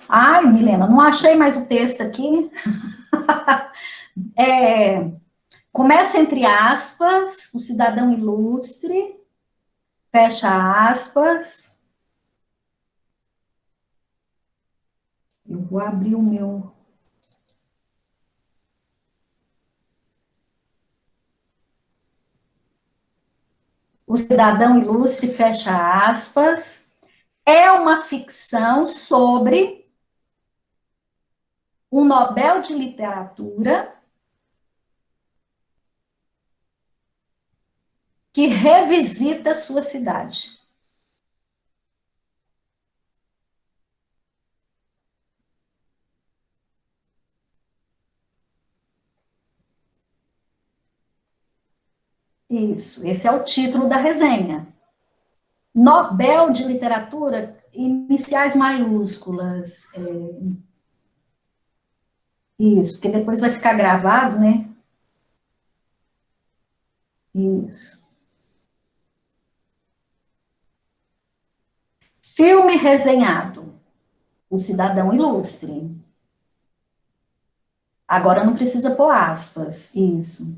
Ai, Milena, não achei mais o texto aqui. Começa entre aspas, o cidadão ilustre, fecha aspas. Eu vou abrir o meu. O cidadão ilustre, fecha aspas. É uma ficção sobre um Nobel de Literatura que revisita sua cidade. Isso, esse é o título da resenha. Nobel de Literatura, iniciais maiúsculas. Isso, porque depois vai ficar gravado, né? Isso. Filme resenhado, O Cidadão Ilustre. Agora não precisa pôr aspas, isso.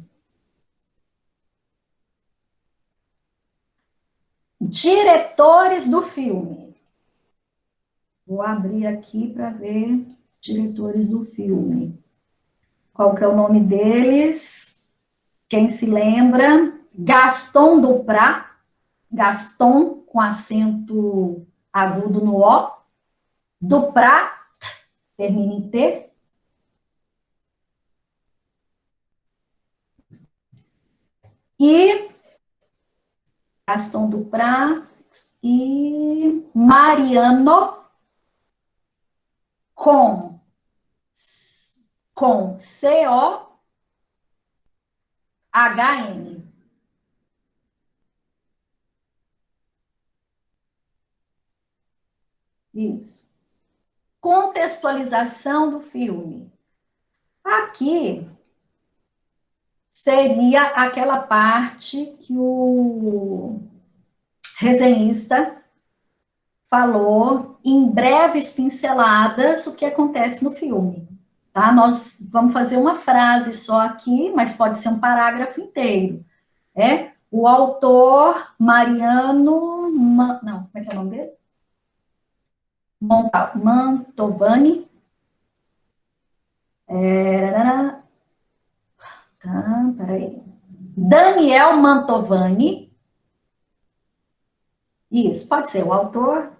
Diretores do filme. Vou abrir aqui para ver diretores do filme. Qual que é o nome deles? Quem se lembra? Gaston Duprat. Gaston com acento agudo no O. Duprat, termina em T. E Gaston Duprat e Mariano com C-O-H-N. Isso. Contextualização do filme. Aqui seria aquela parte que o resenhista falou em breves pinceladas o que acontece no filme. Tá? Nós vamos fazer uma frase só aqui, mas pode ser um parágrafo inteiro. O autor Mariano, não, como é que é o nome dele? Mantovani. Peraí. Daniel Mantovani. Isso, pode ser o autor,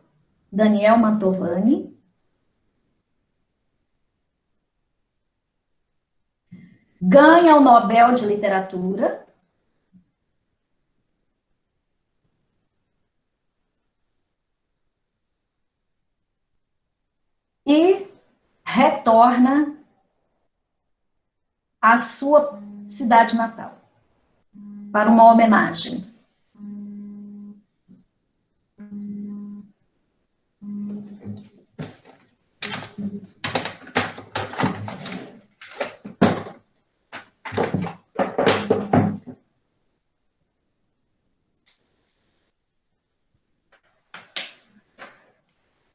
Daniel Mantovani. Ganha o Nobel de Literatura. E retorna à sua cidade natal para uma homenagem.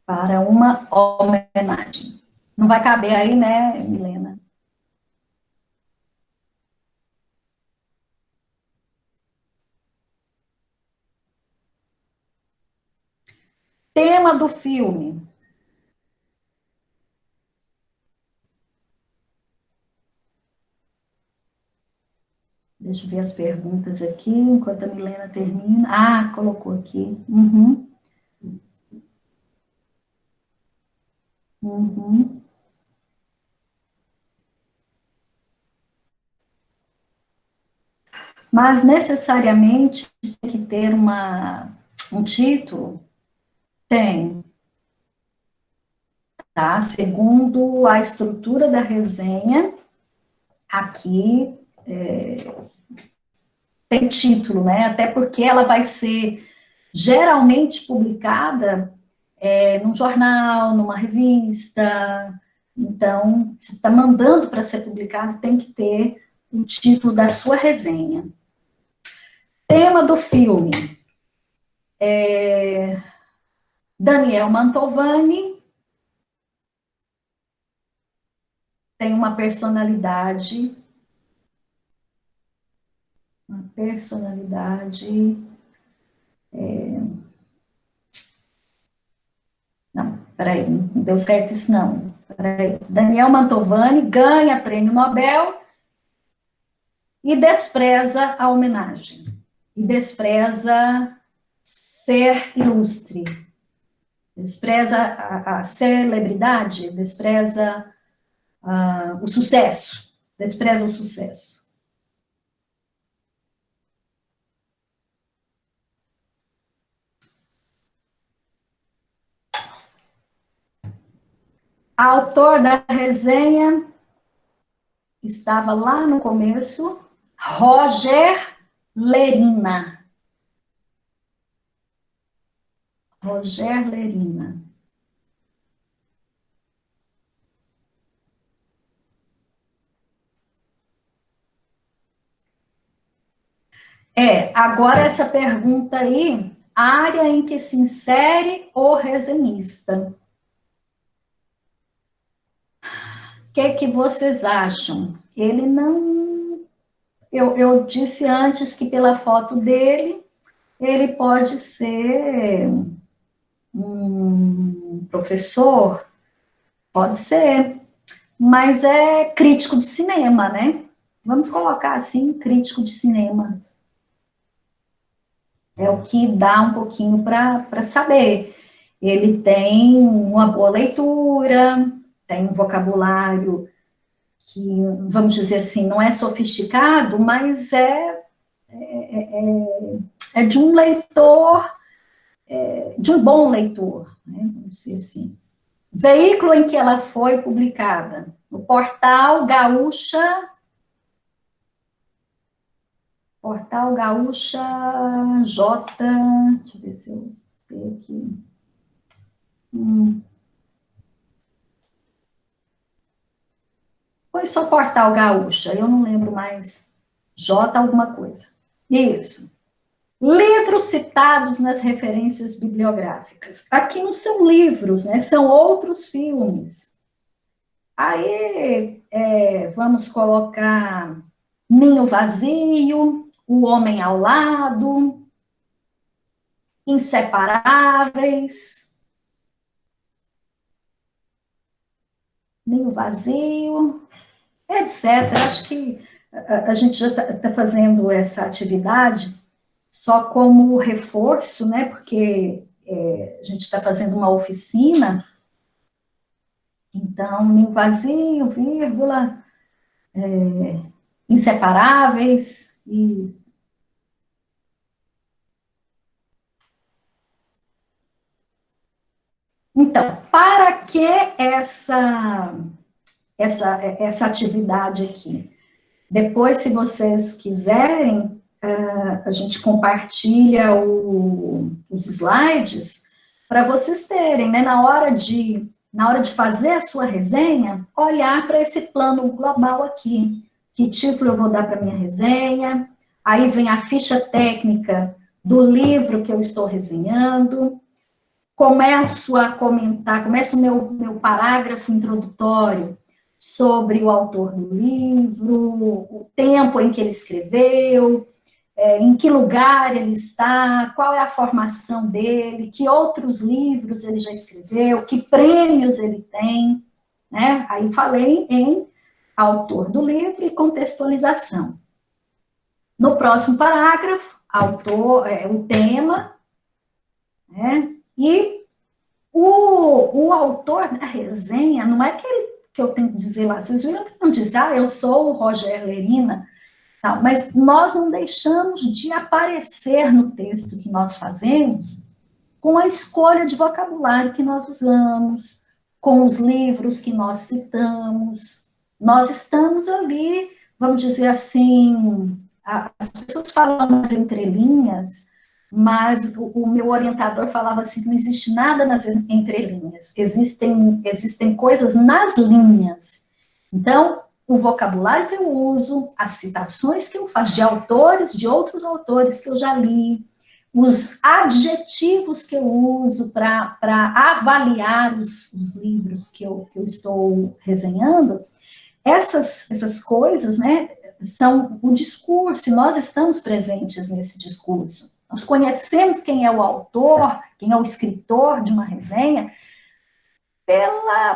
Para uma homenagem. Não vai caber aí, né, Milena? Tema do filme. Deixa eu ver as perguntas aqui, enquanto a Milena termina. Ah, colocou aqui. Uhum. Uhum. Mas necessariamente tem que ter um título? Tem, tá? Segundo a estrutura da resenha, aqui tem título, né? Até porque ela vai ser geralmente publicada num jornal, numa revista. Então, se está mandando para ser publicado, tem que ter o título da sua resenha. Tema do filme. Daniel Mantovani tem uma personalidade não, peraí, não deu certo isso não. Peraí. Daniel Mantovani ganha prêmio Nobel e despreza a homenagem, e despreza ser ilustre, despreza a celebridade, despreza o sucesso, despreza o sucesso. Autor da resenha estava lá no começo, Roger Lerina. Roger Lerina. Agora essa pergunta aí, área em que se insere o resenhista. O que vocês acham? Ele não... Eu disse antes que pela foto dele, ele pode ser um professor, pode ser, mas é crítico de cinema, né? Vamos colocar assim, crítico de cinema. É o que dá um pouquinho para saber. Ele tem uma boa leitura, tem um vocabulário que, vamos dizer assim, não é sofisticado, mas é de um leitor, de um bom leitor, né? Vamos dizer assim. Veículo em que ela foi publicada, no Portal Gaúcha J, deixa eu ver se eu sei aqui. Foi só Portal Gaúcha, eu não lembro mais. J alguma coisa. Isso. Livros citados nas referências bibliográficas. Aqui não são livros, né? São outros filmes. Aí, vamos colocar Ninho Vazio, O Homem ao Lado, Inseparáveis, Ninho Vazio, etc. Acho que a gente já está fazendo essa atividade só como reforço, né? Porque a gente está fazendo uma oficina, então, Ninho Vazio, vírgula, Inseparáveis, isso. Então, para que essa atividade aqui? Depois, se vocês quiserem, a gente compartilha os slides para vocês terem, né, na hora de fazer a sua resenha, olhar para esse plano global aqui. Que título eu vou dar para minha resenha? Aí vem a ficha técnica do livro que eu estou resenhando. Começo a comentar, começa o meu parágrafo introdutório sobre o autor do livro, o tempo em que ele escreveu, em que lugar ele está, qual é a formação dele, que outros livros ele já escreveu, que prêmios ele tem, né? Aí falei em autor do livro e contextualização. No próximo parágrafo, autor, o tema, né? E o autor da resenha, não é que eu tenho que dizer lá, vocês viram que não diz, eu sou o Roger Lerina, não, mas nós não deixamos de aparecer no texto que nós fazemos com a escolha de vocabulário que nós usamos, com os livros que nós citamos. Nós estamos ali, vamos dizer assim, as pessoas falam nas entrelinhas, mas o meu orientador falava assim, não existe nada nas entrelinhas, existem coisas nas linhas. Então, o vocabulário que eu uso, as citações que eu faço de autores, de outros autores que eu já li, os adjetivos que eu uso para avaliar os livros que eu estou resenhando, essas coisas, né, são o discurso, e nós estamos presentes nesse discurso. Nós conhecemos quem é o autor, quem é o escritor de uma resenha,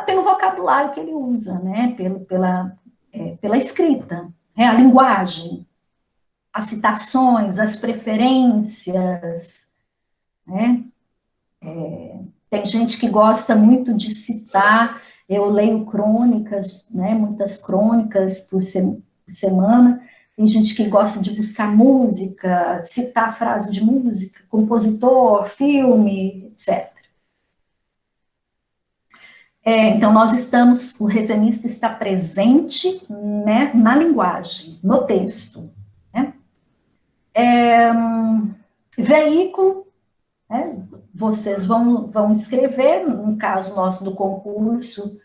pelo vocabulário que ele usa, né, pela escrita, a linguagem, as citações, as preferências, né? Tem gente que gosta muito de citar, eu leio crônicas, né, muitas crônicas por semana, tem gente que gosta de buscar música, citar frase de música, compositor, filme, etc. Então, o resenhista está presente, né, na linguagem, no texto. Né? Veículo, né, vocês vão escrever, no caso nosso do concurso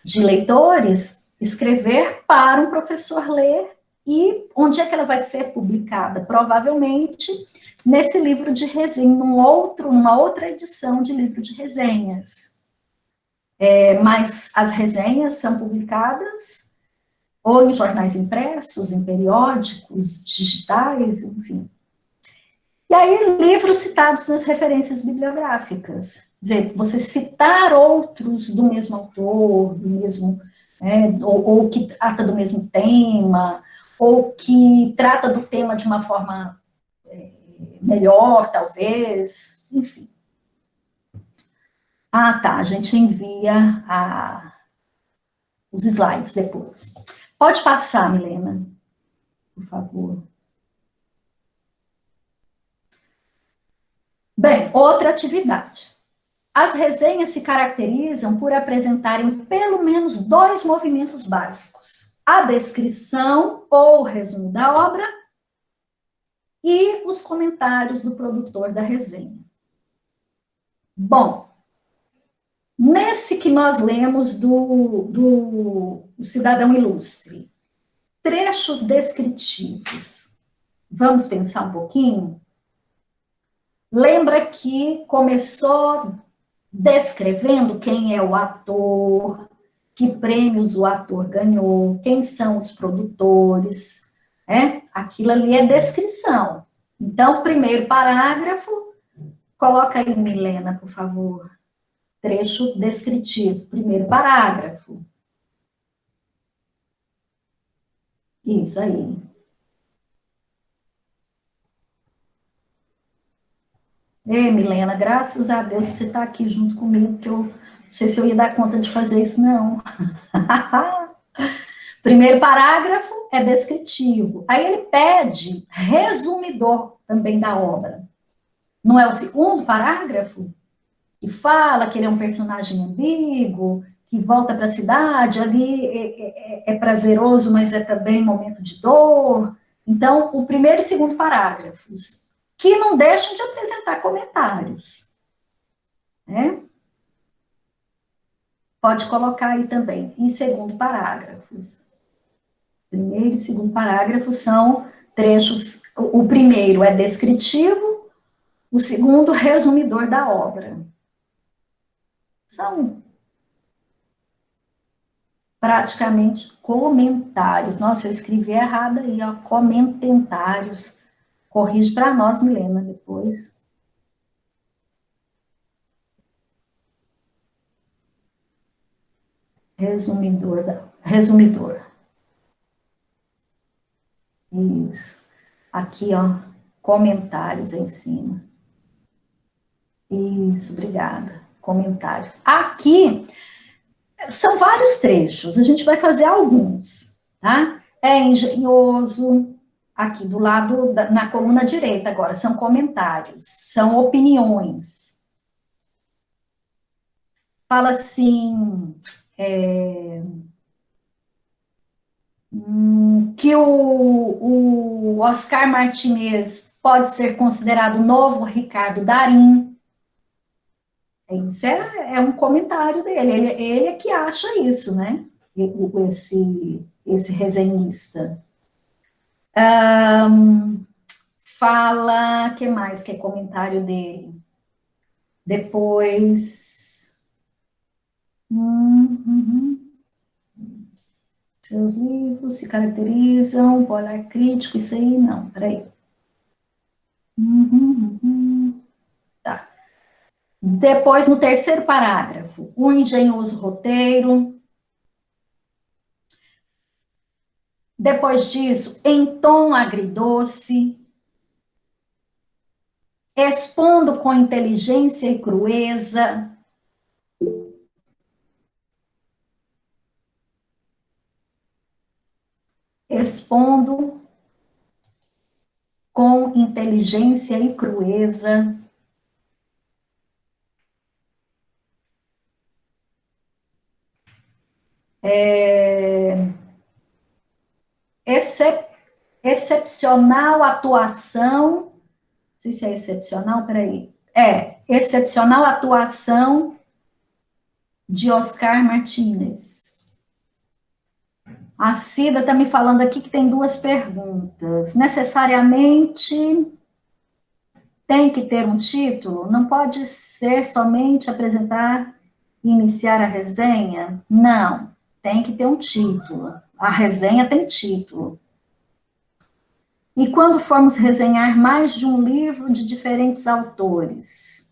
de leitores, escrever para um professor ler, e onde é que ela vai ser publicada? Provavelmente nesse livro de resenha, numa outra edição de livro de resenhas. Mas as resenhas são publicadas ou em jornais impressos, em periódicos digitais, enfim. E aí, livros citados nas referências bibliográficas. Quer dizer, você citar outros do mesmo autor, do mesmo, ou que trata do mesmo tema, ou que trata do tema de uma forma melhor, talvez, enfim. Tá, a gente envia os slides depois. Pode passar, Milena, por favor. Bem, outra atividade. As resenhas se caracterizam por apresentarem pelo menos 2 movimentos básicos: a descrição ou resumo da obra e os comentários do produtor da resenha. Bom, nesse que nós lemos do Cidadão Ilustre, trechos descritivos. Vamos pensar um pouquinho? Lembra que começou descrevendo quem é o ator, que prêmios o ator ganhou, quem são os produtores, né? Aquilo ali é descrição. Então, primeiro parágrafo, coloca aí, Milena, por favor. Trecho descritivo, primeiro parágrafo. Isso aí. Milena, graças a Deus você está aqui junto comigo, que eu não sei se eu ia dar conta de fazer isso, não. Primeiro parágrafo é descritivo. Aí ele pede resumidor também da obra. Não é o segundo parágrafo? Que fala que ele é um personagem ambíguo, que volta para a cidade, ali é prazeroso, mas é também momento de dor. Então, o primeiro e segundo parágrafos, que não deixam de apresentar comentários. Né? Pode colocar aí também, em segundo parágrafos. Primeiro e segundo parágrafo são trechos, o primeiro é descritivo, o segundo, resumidor da obra. São praticamente comentários. Nossa, eu escrevi errado aí, ó, comentários. Corrige para nós, Milena, depois. Resumidor. Isso. Aqui, ó, comentários em cima. Isso, obrigada. Comentários. Aqui são vários trechos, a gente vai fazer alguns, tá? É engenhoso, aqui do lado, na coluna direita agora, são comentários, são opiniões. Fala assim, que o Oscar Martinez pode ser considerado o novo Ricardo Darín. Isso é um comentário dele, ele é que acha isso, né? Esse resenhista. Fala, o que mais que é comentário dele? Depois... Seus livros se caracterizam, polar crítico, isso aí não, peraí. Tá. Depois, no terceiro parágrafo, um engenhoso roteiro. Depois disso, em tom agridoce, expondo com inteligência e crueza. Expondo com inteligência e crueza. Excepcional atuação, não sei se é excepcional, peraí. Excepcional atuação de Oscar Martinez. A Cida está me falando aqui que tem duas perguntas. Necessariamente tem que ter um título? Não pode ser somente apresentar e iniciar a resenha? Não, tem que ter um título. A resenha tem título. E quando formos resenhar mais de um livro de diferentes autores?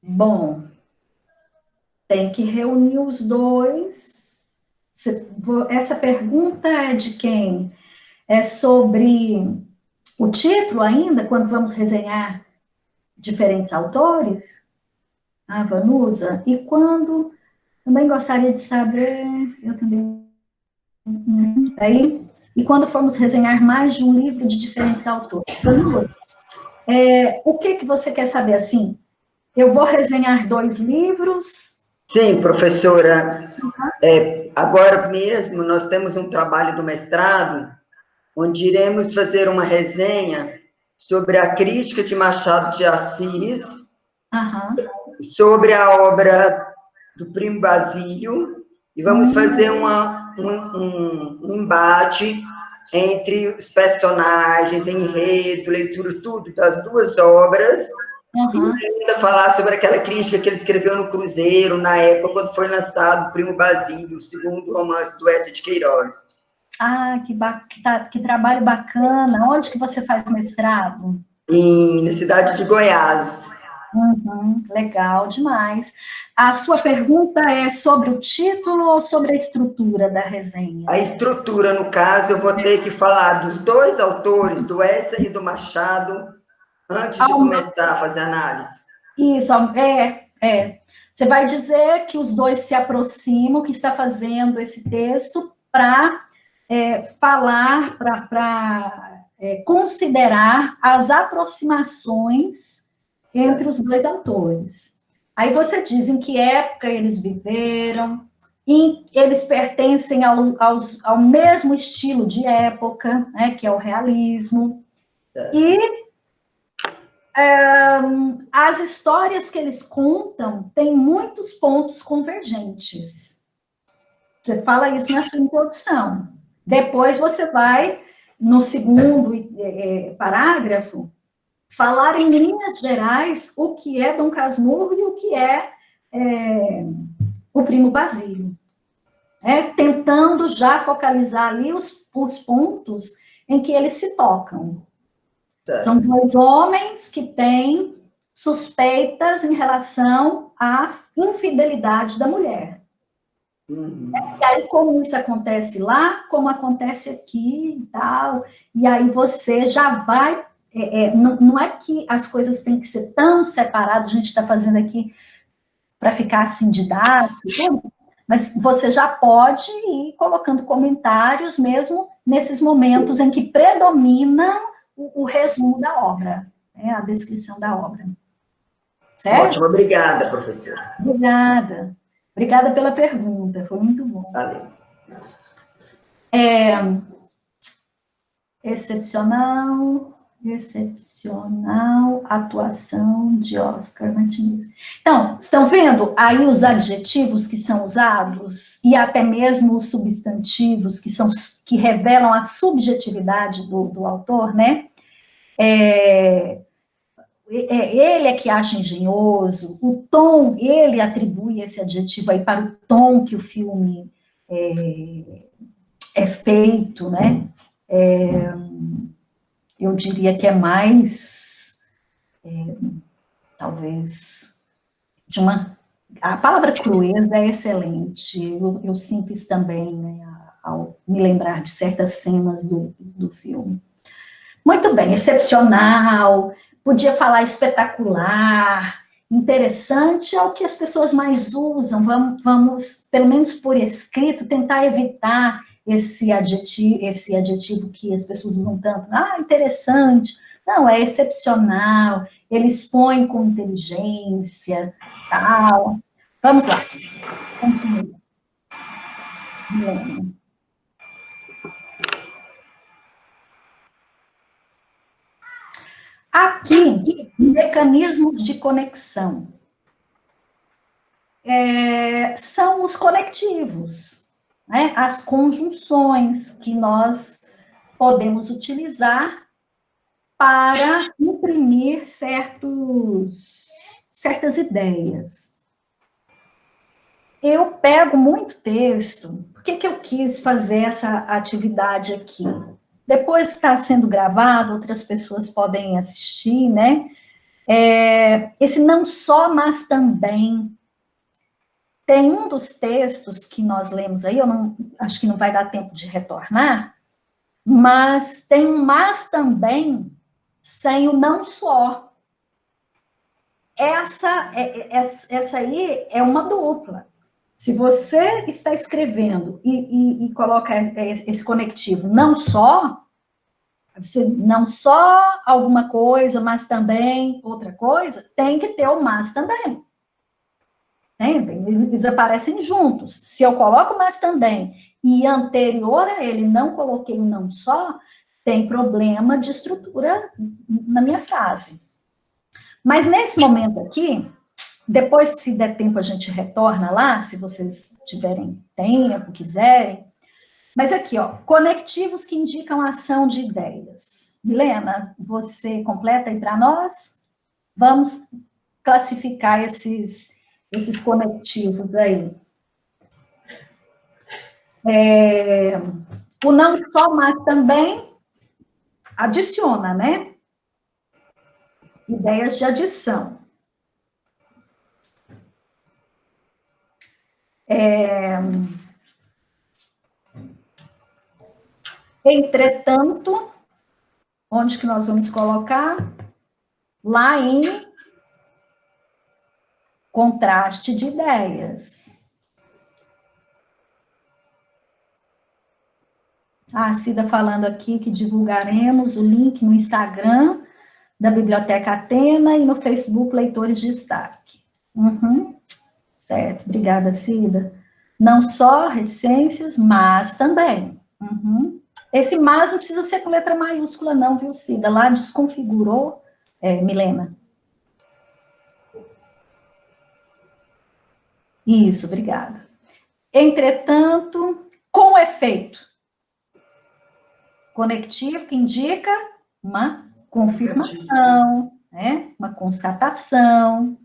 Bom, tem que reunir os dois. Essa pergunta é de quem? É sobre o título ainda, quando vamos resenhar diferentes autores? A Vanusa. E quando... Também gostaria de saber... Eu também... Aí, e quando formos resenhar mais de um livro de diferentes autores? Vanusa, o que você quer saber, assim? Eu vou resenhar 2 livros? Sim, professora. Agora mesmo nós temos um trabalho do mestrado, onde iremos fazer uma resenha sobre a crítica de Machado de Assis, sobre a obra do Primo Basílio, e vamos fazer um embate entre os personagens, enredo, leitura, tudo das 2 obras, e ainda falar sobre aquela crítica que ele escreveu no Cruzeiro, na época, quando foi lançado o Primo Basílio, o segundo romance do Eça de Queiroz. Ah, que trabalho bacana. Onde que você faz mestrado? Na cidade de Goiás. Legal demais. A sua pergunta é sobre o título ou sobre a estrutura da resenha? A estrutura, no caso, eu vou ter que falar dos 2 autores, do Eça e do Machado, antes de começar a fazer análise. Isso, Você vai dizer que os 2 se aproximam, que está fazendo esse texto para falar, para considerar as aproximações entre os 2 autores. Aí você diz em que época eles viveram, eles pertencem ao mesmo estilo de época, né, que é o realismo, e as histórias que eles contam têm muitos pontos convergentes. Você fala isso na sua introdução. Depois você vai, no segundo parágrafo, falar em linhas gerais o que é Dom Casmurro e o que é o Primo Basílio. Tentando já focalizar ali os pontos em que eles se tocam. São 2 homens que têm suspeitas em relação à infidelidade da mulher. E aí, como isso acontece lá, como acontece aqui e tal, e aí você já vai... não é que as coisas têm que ser tão separadas, a gente está fazendo aqui para ficar assim didático e tudo, mas você já pode ir colocando comentários mesmo nesses momentos em que predomina o resumo da obra, né, a descrição da obra. Certo? Ótimo, obrigada, professora. Obrigada. Obrigada pela pergunta, foi muito bom. Valeu. Excepcional atuação de Oscar Martinez. Então, estão vendo aí os adjetivos que são usados e até mesmo os substantivos que revelam a subjetividade do autor, né? Ele é que acha engenhoso, o tom, ele atribui esse adjetivo aí para o tom que o filme é feito, né? Eu diria que é mais, talvez, a palavra crueza é excelente, eu sinto isso também, né, ao me lembrar de certas cenas do filme. Muito bem, excepcional, podia falar espetacular, interessante, é o que as pessoas mais usam, vamos pelo menos por escrito, tentar evitar esse adjetivo que as pessoas usam tanto, interessante, não, é excepcional, ele expõe com inteligência, tal. Vamos lá, continue. Aqui, mecanismos de conexão. São os conectivos, né? As conjunções que nós podemos utilizar para imprimir certas ideias. Eu pego muito texto. Por que eu quis fazer essa atividade aqui? Depois está sendo gravado, outras pessoas podem assistir, né? Esse não só, mas também. Tem um dos textos que nós lemos aí, acho que não vai dar tempo de retornar, mas tem um mas também sem o não só. Essa aí é uma dupla. Se você está escrevendo e coloca esse conectivo não só, você não só alguma coisa, mas também outra coisa, tem que ter o mas também. Eles aparecem juntos. Se eu coloco mas também e anterior a ele não coloquei o não só, tem problema de estrutura na minha frase. Mas nesse momento aqui, depois, se der tempo, a gente retorna lá, se vocês tiverem tempo, quiserem. Mas aqui, ó, conectivos que indicam a ação de ideias. Milena, você completa aí para nós? Vamos classificar esses conectivos aí. O não só, mas também adiciona, né? Ideias de adição. Entretanto, onde que nós vamos colocar? Lá em contraste de ideias. A Cida falando aqui que divulgaremos o link no Instagram da Biblioteca Atena e no Facebook Leitores de Destaque. Certo, obrigada, Cida. Não só reticências, mas também. Esse mas não precisa ser com letra maiúscula não, viu, Cida? Lá desconfigurou, Milena. Isso, obrigada. Entretanto, com efeito. Conectivo que indica uma confirmação, né? Uma constatação.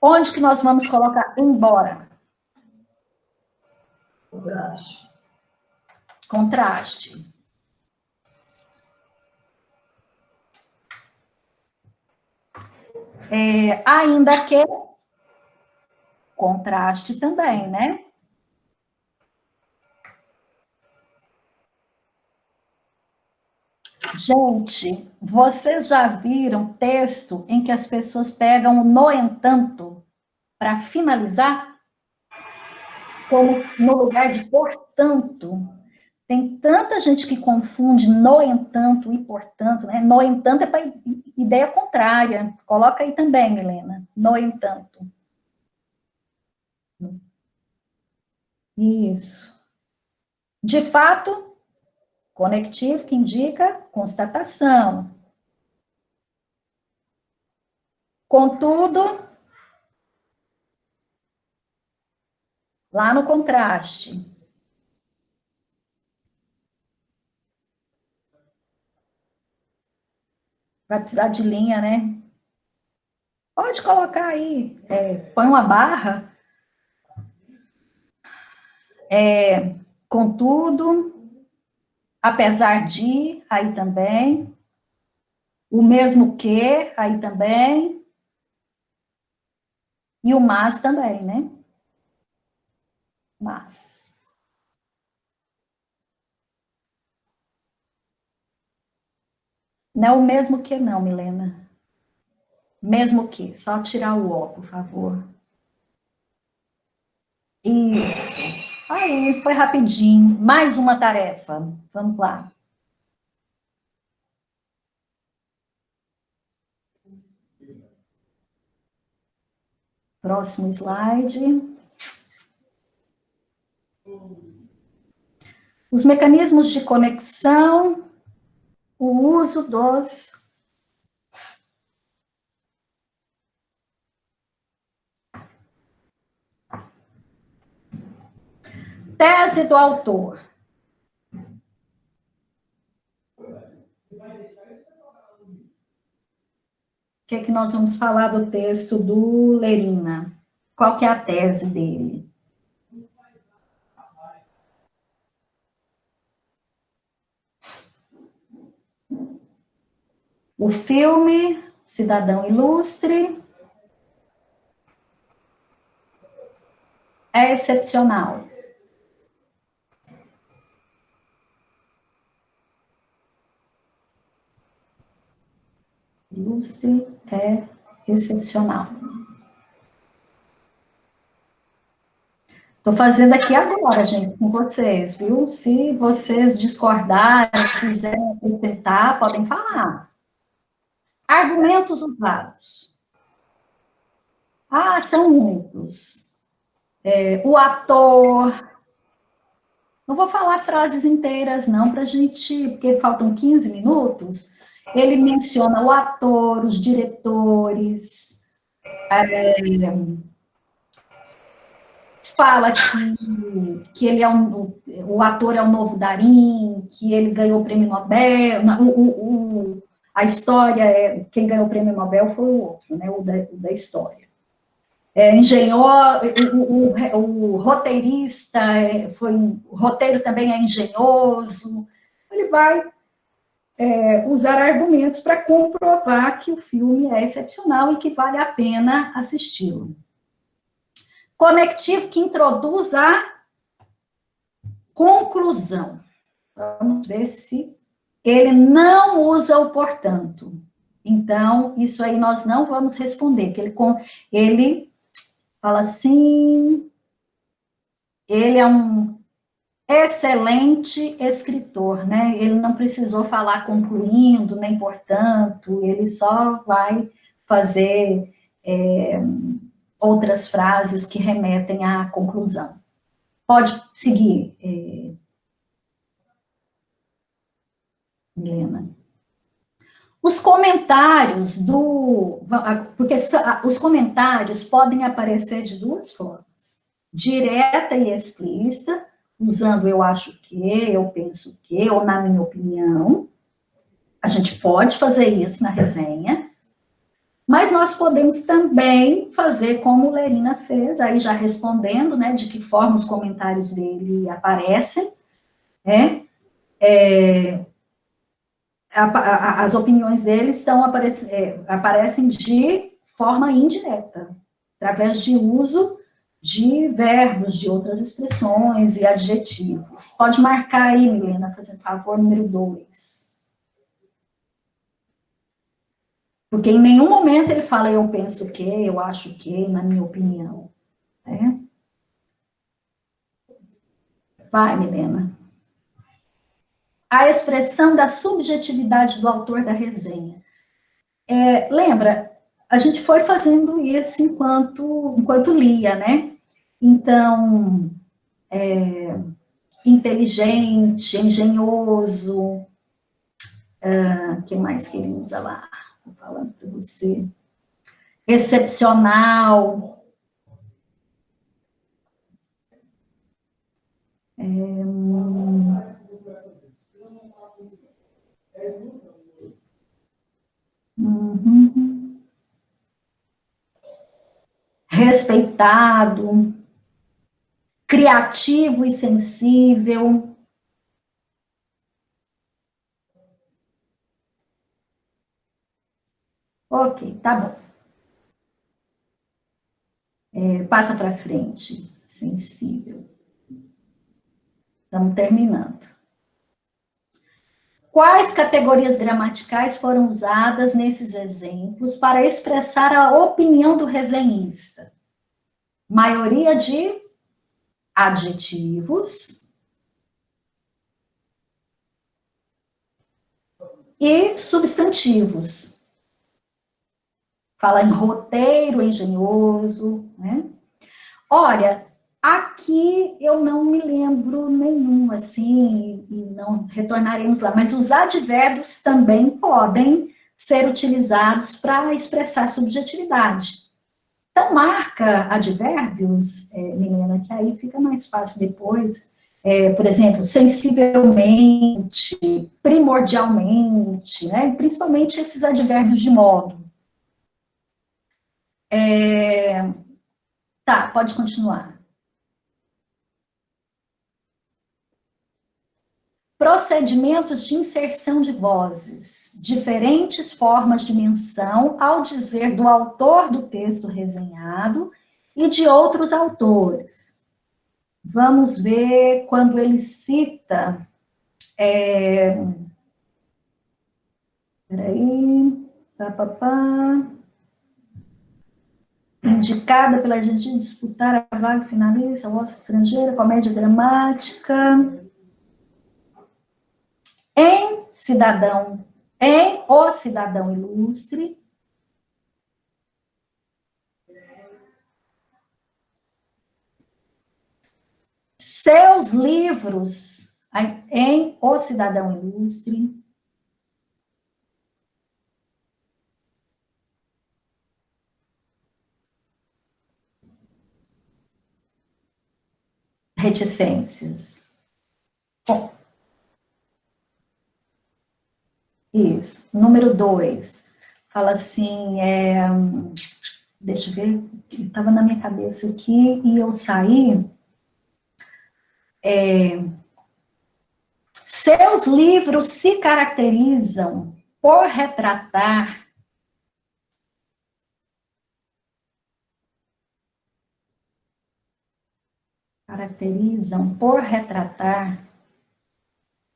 Onde que nós vamos colocar embora? Contraste. Contraste. Ainda que contraste também, né? Gente, vocês já viram texto em que as pessoas pegam o no entanto para finalizar? Como no lugar de portanto. Tem tanta gente que confunde no entanto e portanto, né? No entanto é para ideia contrária. Coloca aí também, Helena. No entanto. Isso. De fato, conectivo que indica constatação. Contudo, lá no contraste. Vai precisar de linha, né? Pode colocar aí, põe uma barra. Contudo, apesar de, aí também. O mesmo que, aí também. E o mas também, né? Mas. Não é o mesmo que não, Milena. Mesmo que, só tirar o ó, por favor. Isso. Aí, foi rapidinho. Mais uma tarefa. Vamos lá. Próximo slide. Os mecanismos de conexão, o uso dos tese do autor. O que é que nós vamos falar do texto do Lerina? Qual que é a tese dele? O filme Cidadão Ilustre é excepcional. Ilustre é excepcional. Estou fazendo aqui agora, gente, com vocês, viu? Se vocês discordarem, quiserem acrescentar, podem falar. Argumentos usados. São muitos. O ator. Não vou falar frases inteiras, não, para a gente, porque faltam 15 minutos. Ele menciona o ator, os diretores, fala que ele é o ator é o novo Darim, que ele ganhou o prêmio Nobel, a história, quem ganhou o prêmio Nobel foi o outro, né, o da história. O roteirista, o roteiro também é engenhoso, ele vai usar argumentos para comprovar que o filme é excepcional e que vale a pena assisti-lo. Conectivo que introduz a conclusão. Vamos ver se ele não usa o portanto. Então, isso aí nós não vamos responder, que ele fala assim, ele é um excelente escritor, né? Ele não precisou falar concluindo, nem portanto, ele só vai fazer outras frases que remetem à conclusão. Pode seguir, Helena. Os comentários porque os comentários podem aparecer de duas formas, direta e explícita, usando eu acho que, eu penso que, ou na minha opinião. A gente pode fazer isso na resenha, mas nós podemos também fazer como o Lerina fez, aí já respondendo, né, de que forma os comentários dele aparecem, né, as opiniões dele aparecem de forma indireta, através de uso de verbos, de outras expressões e adjetivos. Pode marcar aí, Milena, fazendo favor, número 2. Porque em nenhum momento ele fala eu penso que, eu acho que, na minha opinião. Né? Vai, Milena. A expressão da subjetividade do autor da resenha. Lembra, a gente foi fazendo isso enquanto lia, né? Então, inteligente, engenhoso, que mais que ele usa lá? Estou falando para você. Excepcional. Respeitado, criativo e sensível. Ok, tá bom. Passa para frente, sensível. Estamos terminando. Quais categorias gramaticais foram usadas nesses exemplos para expressar a opinião do resenhista? Maioria de adjetivos e substantivos. Fala em roteiro, engenhoso, né? Olha, aqui eu não me lembro nenhum, assim, e não retornaremos lá, mas os advérbios também podem ser utilizados para expressar subjetividade. Então, marca advérbios, Milena, que aí fica mais fácil depois. Por exemplo, sensivelmente, primordialmente, né? Principalmente esses advérbios de modo. Tá, pode continuar. Procedimentos de inserção de vozes, diferentes formas de menção ao dizer do autor do texto resenhado e de outros autores. Vamos ver quando ele cita... Peraí... Indicada pela gente disputar a vaga finalista, a voz estrangeira, comédia dramática... Em O Cidadão Ilustre, seus livros, em O Cidadão Ilustre, reticências. Bom, isso. Número 2, fala assim, deixa eu ver, estava na minha cabeça aqui e eu saí. Seus livros se caracterizam por retratar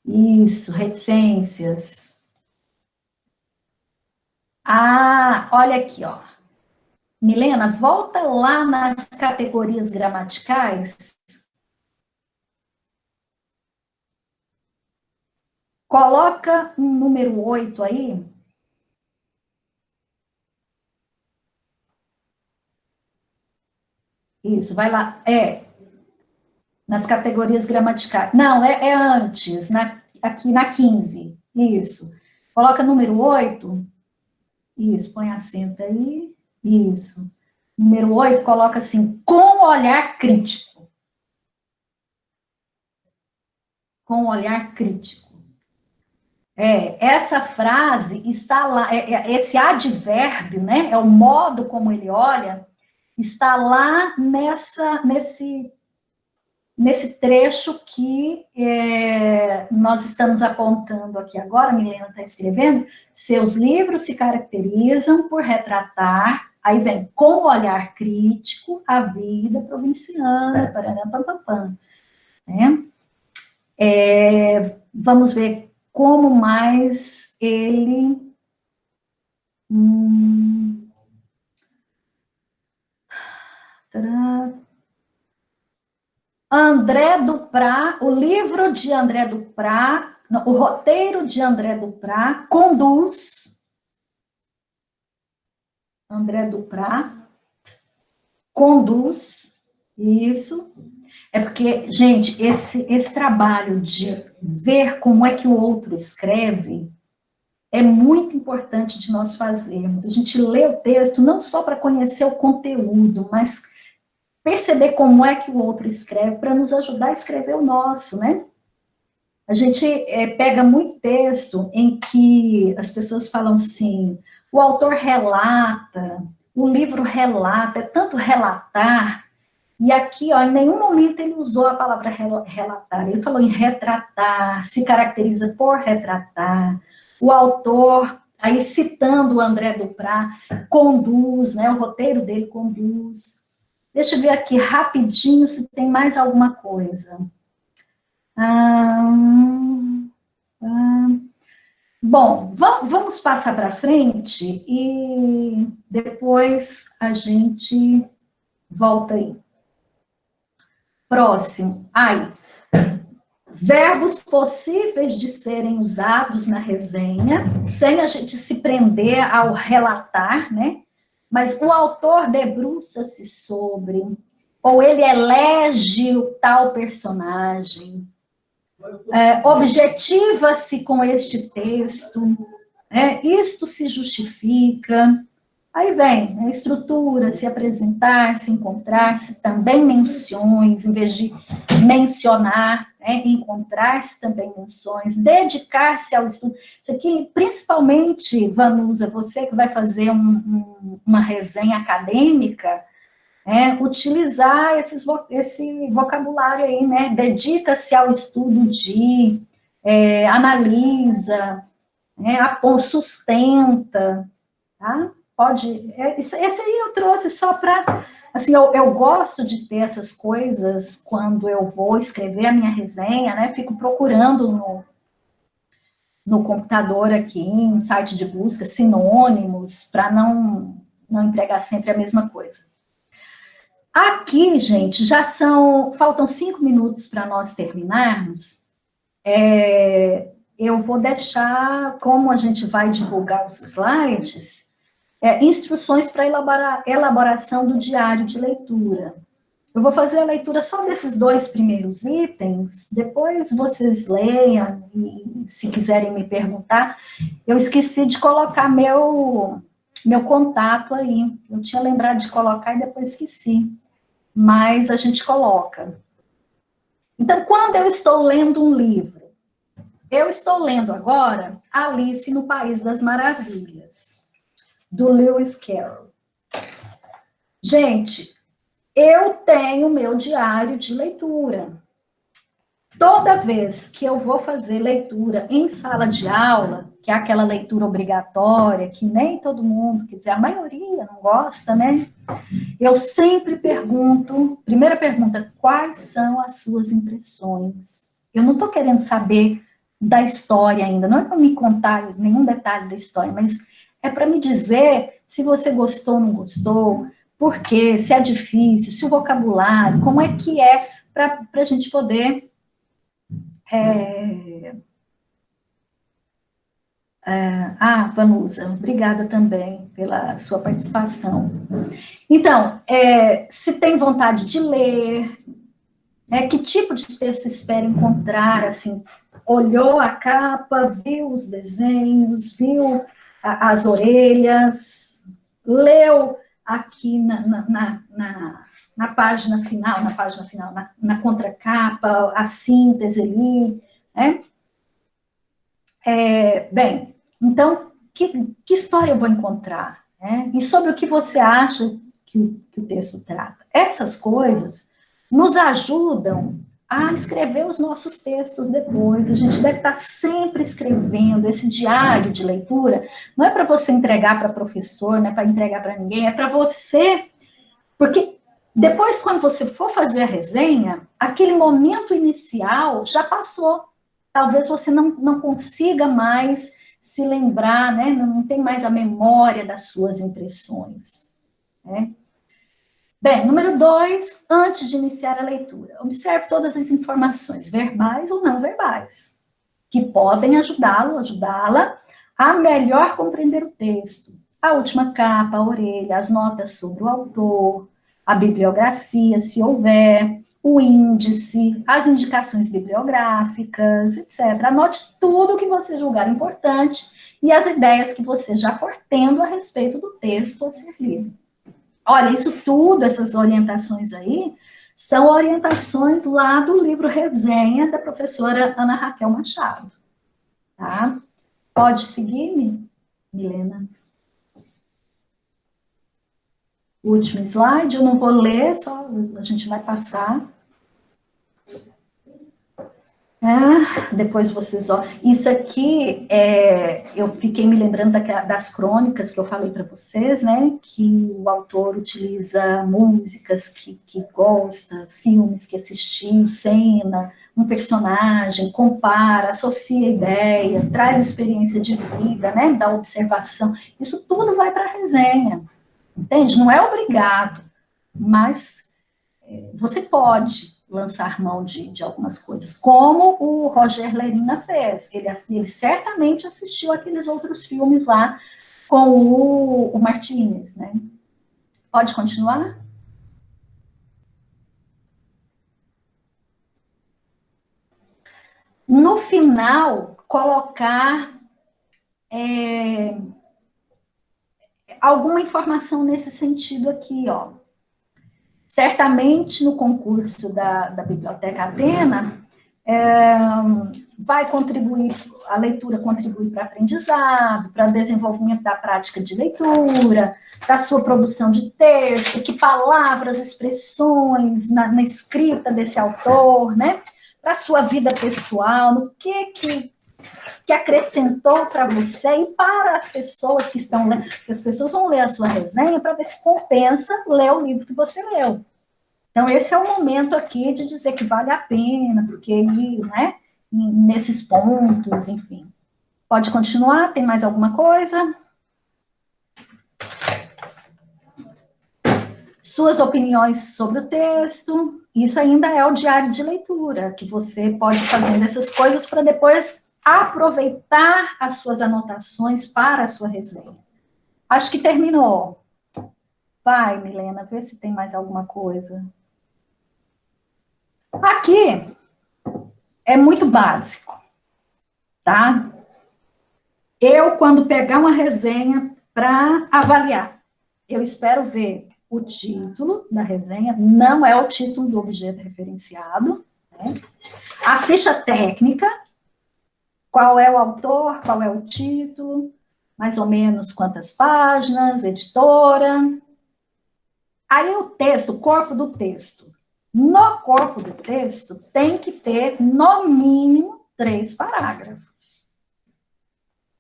isso, reticências. Olha aqui, ó. Milena, volta lá nas categorias gramaticais. Coloca um número 8 aí. Isso, vai lá. Nas categorias gramaticais. Não, antes, aqui na 15. Isso. Coloca número 8. Isso, põe acento aí. Isso. Número 8, coloca assim, com olhar crítico. Com olhar crítico. Essa frase está lá, esse advérbio, né, é o modo como ele olha, está lá nesse trecho que nós estamos apontando aqui agora, a Milena está escrevendo, seus livros se caracterizam por retratar Aí vem, com olhar crítico, a vida provinciana, parará, pam, pam, pam, né? Vamos ver como mais ele... André Duprat, o livro de André Duprat, não, o roteiro de André Duprat conduz... André Duprat conduz isso. É porque, gente, esse trabalho de ver como é que o outro escreve é muito importante de nós fazermos. A gente lê o texto não só para conhecer o conteúdo, mas perceber como é que o outro escreve para nos ajudar a escrever o nosso, né? A gente pega muito texto em que as pessoas falam assim, o autor relata, o livro relata, é tanto relatar, e aqui, ó, em nenhum momento ele usou a palavra relatar, ele falou em retratar, se caracteriza por retratar, o autor, aí citando o André Duprat, conduz, né, o roteiro dele conduz. Deixa eu ver aqui rapidinho se tem mais alguma coisa. Bom, vamos passar para frente e depois a gente volta aí. Próximo. Verbos possíveis de serem usados na resenha, sem a gente se prender ao relatar, né? Mas o autor debruça-se sobre, ou ele elege o tal personagem, objetiva-se com este texto, isto se justifica. Aí vem a estrutura, se apresentar, se encontrar-se, também menções, em vez de mencionar, encontrar-se também menções, dedicar-se ao estudo. Isso aqui, principalmente, Vanusa, você que vai fazer uma resenha acadêmica, utilizar esse vocabulário aí, né? Dedica-se ao estudo de, analisa, sustenta, tá? Pode, esse aí eu trouxe só para, assim, eu gosto de ter essas coisas quando eu vou escrever a minha resenha, né, fico procurando no computador aqui, em site de busca, sinônimos, para não empregar sempre a mesma coisa. Aqui, gente, faltam 5 minutos para nós terminarmos, eu vou deixar, como a gente vai divulgar os slides, instruções para elaboração do diário de leitura. Eu vou fazer a leitura só desses 2 primeiros itens, depois vocês leiam, e se quiserem me perguntar, eu esqueci de colocar meu contato aí, eu tinha lembrado de colocar e depois esqueci, mas a gente coloca. Então, quando eu estou lendo um livro, eu estou lendo agora Alice no País das Maravilhas, do Lewis Carroll. Gente, eu tenho meu diário de leitura. Toda vez que eu vou fazer leitura em sala de aula, que é aquela leitura obrigatória, que nem todo mundo, quer dizer, a maioria não gosta, né? Eu sempre pergunto, primeira pergunta, quais são as suas impressões? Eu não estou querendo saber da história ainda, não é para me contar nenhum detalhe da história, mas é para me dizer se você gostou ou não gostou, por quê, se é difícil, se o vocabulário, como é que é, para a gente poder... Vanusa, obrigada também pela sua participação. Então, se tem vontade de ler, que tipo de texto espera encontrar, assim, olhou a capa, viu os desenhos, viu as orelhas, leu aqui na página final, na contracapa, a síntese ali, né? Bem, então, que história eu vou encontrar? Né? E sobre o que você acha que o texto trata? Essas coisas nos ajudam a escrever os nossos textos depois. A gente deve estar sempre escrevendo. Esse diário de leitura não é para você entregar para professor, não é para entregar para ninguém, é para você, porque depois, quando você for fazer a resenha, aquele momento inicial já passou. Talvez você não consiga mais se lembrar, né? Não tem mais a memória das suas impressões, né? Bem, número 2, antes de iniciar a leitura, observe todas as informações, verbais ou não verbais, que podem ajudá-la a melhor compreender o texto. A última capa, a orelha, as notas sobre o autor, a bibliografia, se houver, o índice, as indicações bibliográficas, etc. Anote tudo o que você julgar importante e as ideias que você já for tendo a respeito do texto a ser lido. Olha, isso tudo, essas orientações aí, são orientações lá do livro Resenha, da professora Ana Raquel Machado. Tá? Pode seguir, Milena? Último slide, eu não vou ler, só a gente vai passar. Depois vocês... Isso aqui, eu fiquei me lembrando das crônicas que eu falei para vocês, né? Que o autor utiliza músicas que gosta, filmes que assistiu, cena, um personagem, compara, associa ideia, traz experiência de vida, né? Da observação. Isso tudo vai para a resenha, entende? Não é obrigado, mas você pode lançar mão de algumas coisas, como o Roger Lerina fez. Ele certamente assistiu aqueles outros filmes lá com o Martínez, né? Pode continuar? No final, colocar alguma informação nesse sentido aqui, ó. Certamente, no concurso da Biblioteca Atena, vai contribuir, a leitura contribui para aprendizado, para desenvolvimento da prática de leitura, para a sua produção de texto, que palavras, expressões na escrita desse autor, né? Para a sua vida pessoal, no que acrescentou para você e para as pessoas que estão lendo, porque as pessoas vão ler a sua resenha para ver se compensa ler o livro que você leu. Então, esse é o momento aqui de dizer que vale a pena, porque ele, né, nesses pontos, enfim. Pode continuar? Tem mais alguma coisa? Suas opiniões sobre o texto, isso ainda é o diário de leitura, que você pode fazer essas coisas para depois aproveitar as suas anotações para a sua resenha. Acho que terminou. Vai, Milena, vê se tem mais alguma coisa. Aqui é muito básico, tá? Eu, quando pegar uma resenha para avaliar, eu espero ver o título da resenha, não é o título do objeto referenciado, né? A ficha técnica, qual é o autor, qual é o título, mais ou menos quantas páginas, editora. Aí o texto, o corpo do texto. No corpo do texto tem que ter, no mínimo, 3 parágrafos.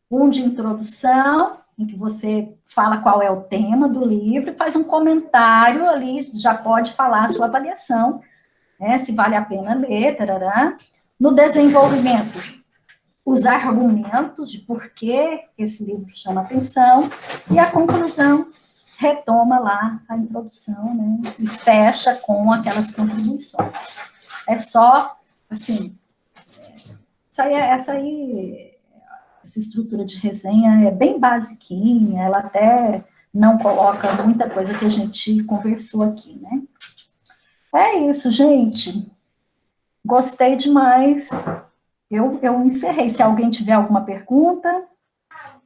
Um de introdução, em que você fala qual é o tema do livro, faz um comentário ali, já pode falar a sua avaliação, né, se vale a pena ler, tarará. No desenvolvimento, os argumentos de por que esse livro chama atenção, e a conclusão retoma lá a introdução, né, e fecha com aquelas contribuições. É só, assim, essa estrutura de resenha é bem basiquinha, ela até não coloca muita coisa que a gente conversou aqui, né. É isso, gente. Gostei demais. Eu encerrei. Se alguém tiver alguma pergunta.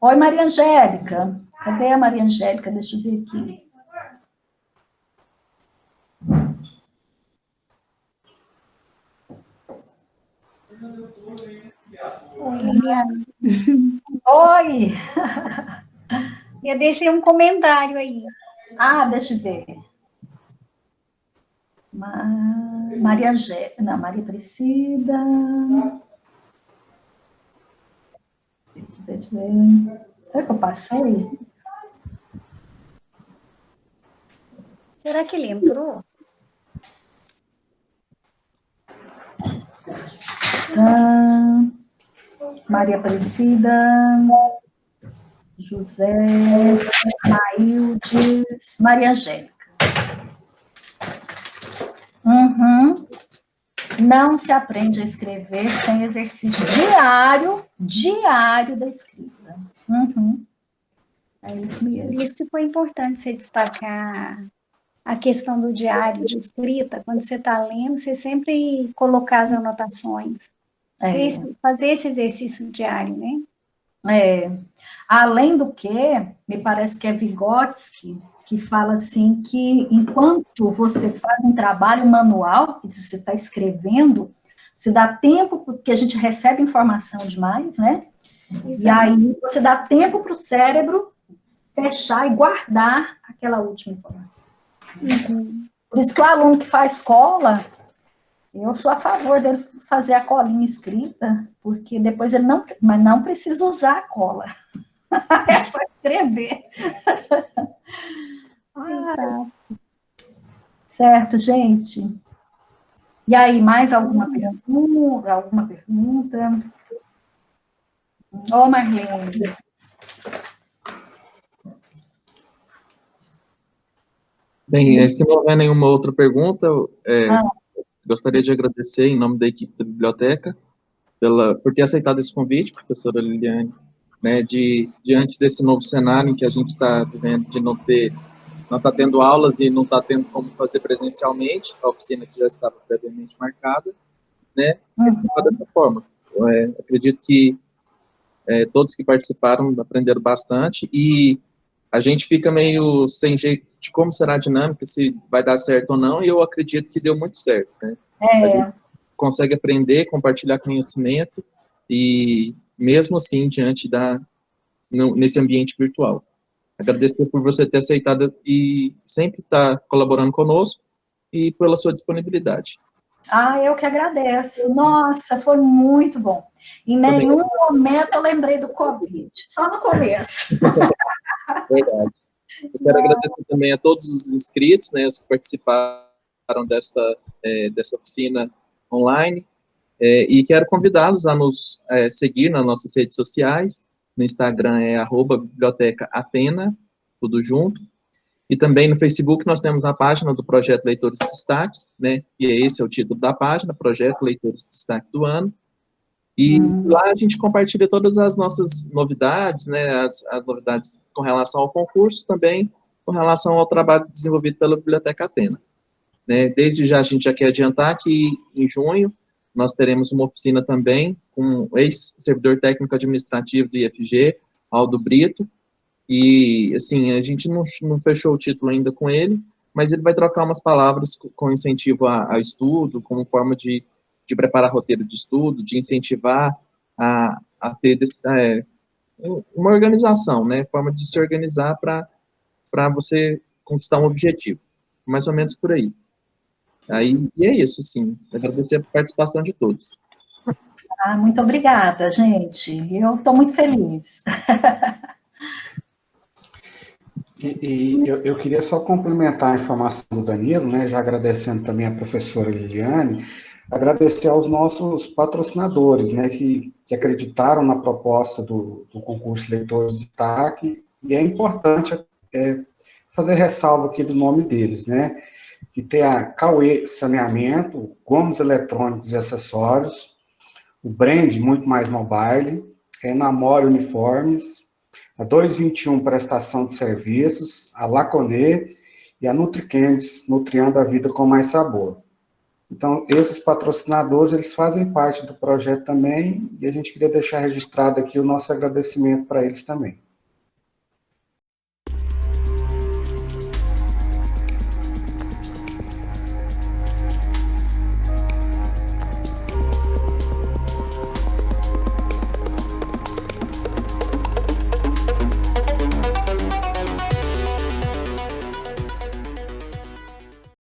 Oi, Maria Angélica. Cadê a Maria Angélica? Deixa eu ver aqui. Oi, Liliana. Oi! Eu deixei um comentário aí. Ah, deixa eu ver. Mas... Maria Priscila. Deixa eu ver. Será que eu passei? Será que ele entrou? Maria Aparecida, José, Maildes, Maria Angélica. Não se aprende a escrever sem exercício diário da escrita. É isso mesmo. Por isso que foi importante você destacar a questão do diário de escrita. Quando você está lendo, você sempre colocar as anotações. Fazer esse exercício diário, né? Além do que, me parece que é Vygotsky, que fala assim que enquanto você faz um trabalho manual, que você está escrevendo, você dá tempo, porque a gente recebe informação demais, né? Exato. E aí você dá tempo para o cérebro fechar e guardar aquela última informação. Por isso que o aluno que faz cola, eu sou a favor dele fazer a colinha escrita, porque depois ele não precisa usar a cola. É só escrever. Certo, gente. E aí, mais alguma pergunta? Ô, Marlene. Bem, se não houver nenhuma outra pergunta, gostaria de agradecer, em nome da equipe da biblioteca, por ter aceitado esse convite, professora Liliane, né, diante desse novo cenário em que a gente está vivendo, de não está tendo aulas e não está tendo como fazer presencialmente, a oficina que já estava previamente marcada, né, dessa forma. Acredito que todos que participaram aprenderam bastante, e a gente fica meio sem jeito de como será a dinâmica, se vai dar certo ou não, e eu acredito que deu muito certo, né? A gente consegue aprender, compartilhar conhecimento, e mesmo assim, nesse ambiente virtual. Agradecer por você ter aceitado e sempre estar colaborando conosco, e pela sua disponibilidade. Eu que agradeço. Nossa, foi muito bom. Em nenhum momento eu lembrei do Covid, só no começo. Verdade. Eu quero agradecer também a todos os inscritos, né, os que participaram dessa oficina online, e quero convidá-los a nos seguir nas nossas redes sociais. No Instagram é @biblioteca Atena, tudo junto. E também no Facebook nós temos a página do Projeto Leitores Destaque, né, e esse é o título da página, Projeto Leitores Destaque do Ano. E lá a gente compartilha todas as nossas novidades, né, as novidades com relação ao concurso, também com relação ao trabalho desenvolvido pela Biblioteca Atena. Né, desde já a gente já quer adiantar que em junho nós teremos uma oficina também com o ex-servidor técnico administrativo do IFG, Aldo Brito, e assim, a gente não fechou o título ainda com ele, mas ele vai trocar umas palavras com incentivo a estudo, como forma de preparar roteiro de estudo, de incentivar a ter uma organização, né, forma de se organizar para você conquistar um objetivo, mais ou menos por aí. E é isso, sim, agradecer a participação de todos. Muito obrigada, gente, eu estou muito feliz. Eu queria só complementar a informação do Danilo, né, já agradecendo também a professora Liliane, agradecer aos nossos patrocinadores, né, que acreditaram na proposta do concurso Leitores de Destaque, e é importante fazer ressalva aqui do nome deles, né, que tem a Cauê Saneamento, Gomes Eletrônicos e Acessórios, o Brand Muito Mais Mobile, Enamore Uniformes, a 221 Prestação de Serviços, a Laconê e a NutriCandies, Nutriando a Vida com Mais Sabor. Então, esses patrocinadores, eles fazem parte do projeto também, e a gente queria deixar registrado aqui o nosso agradecimento para eles também.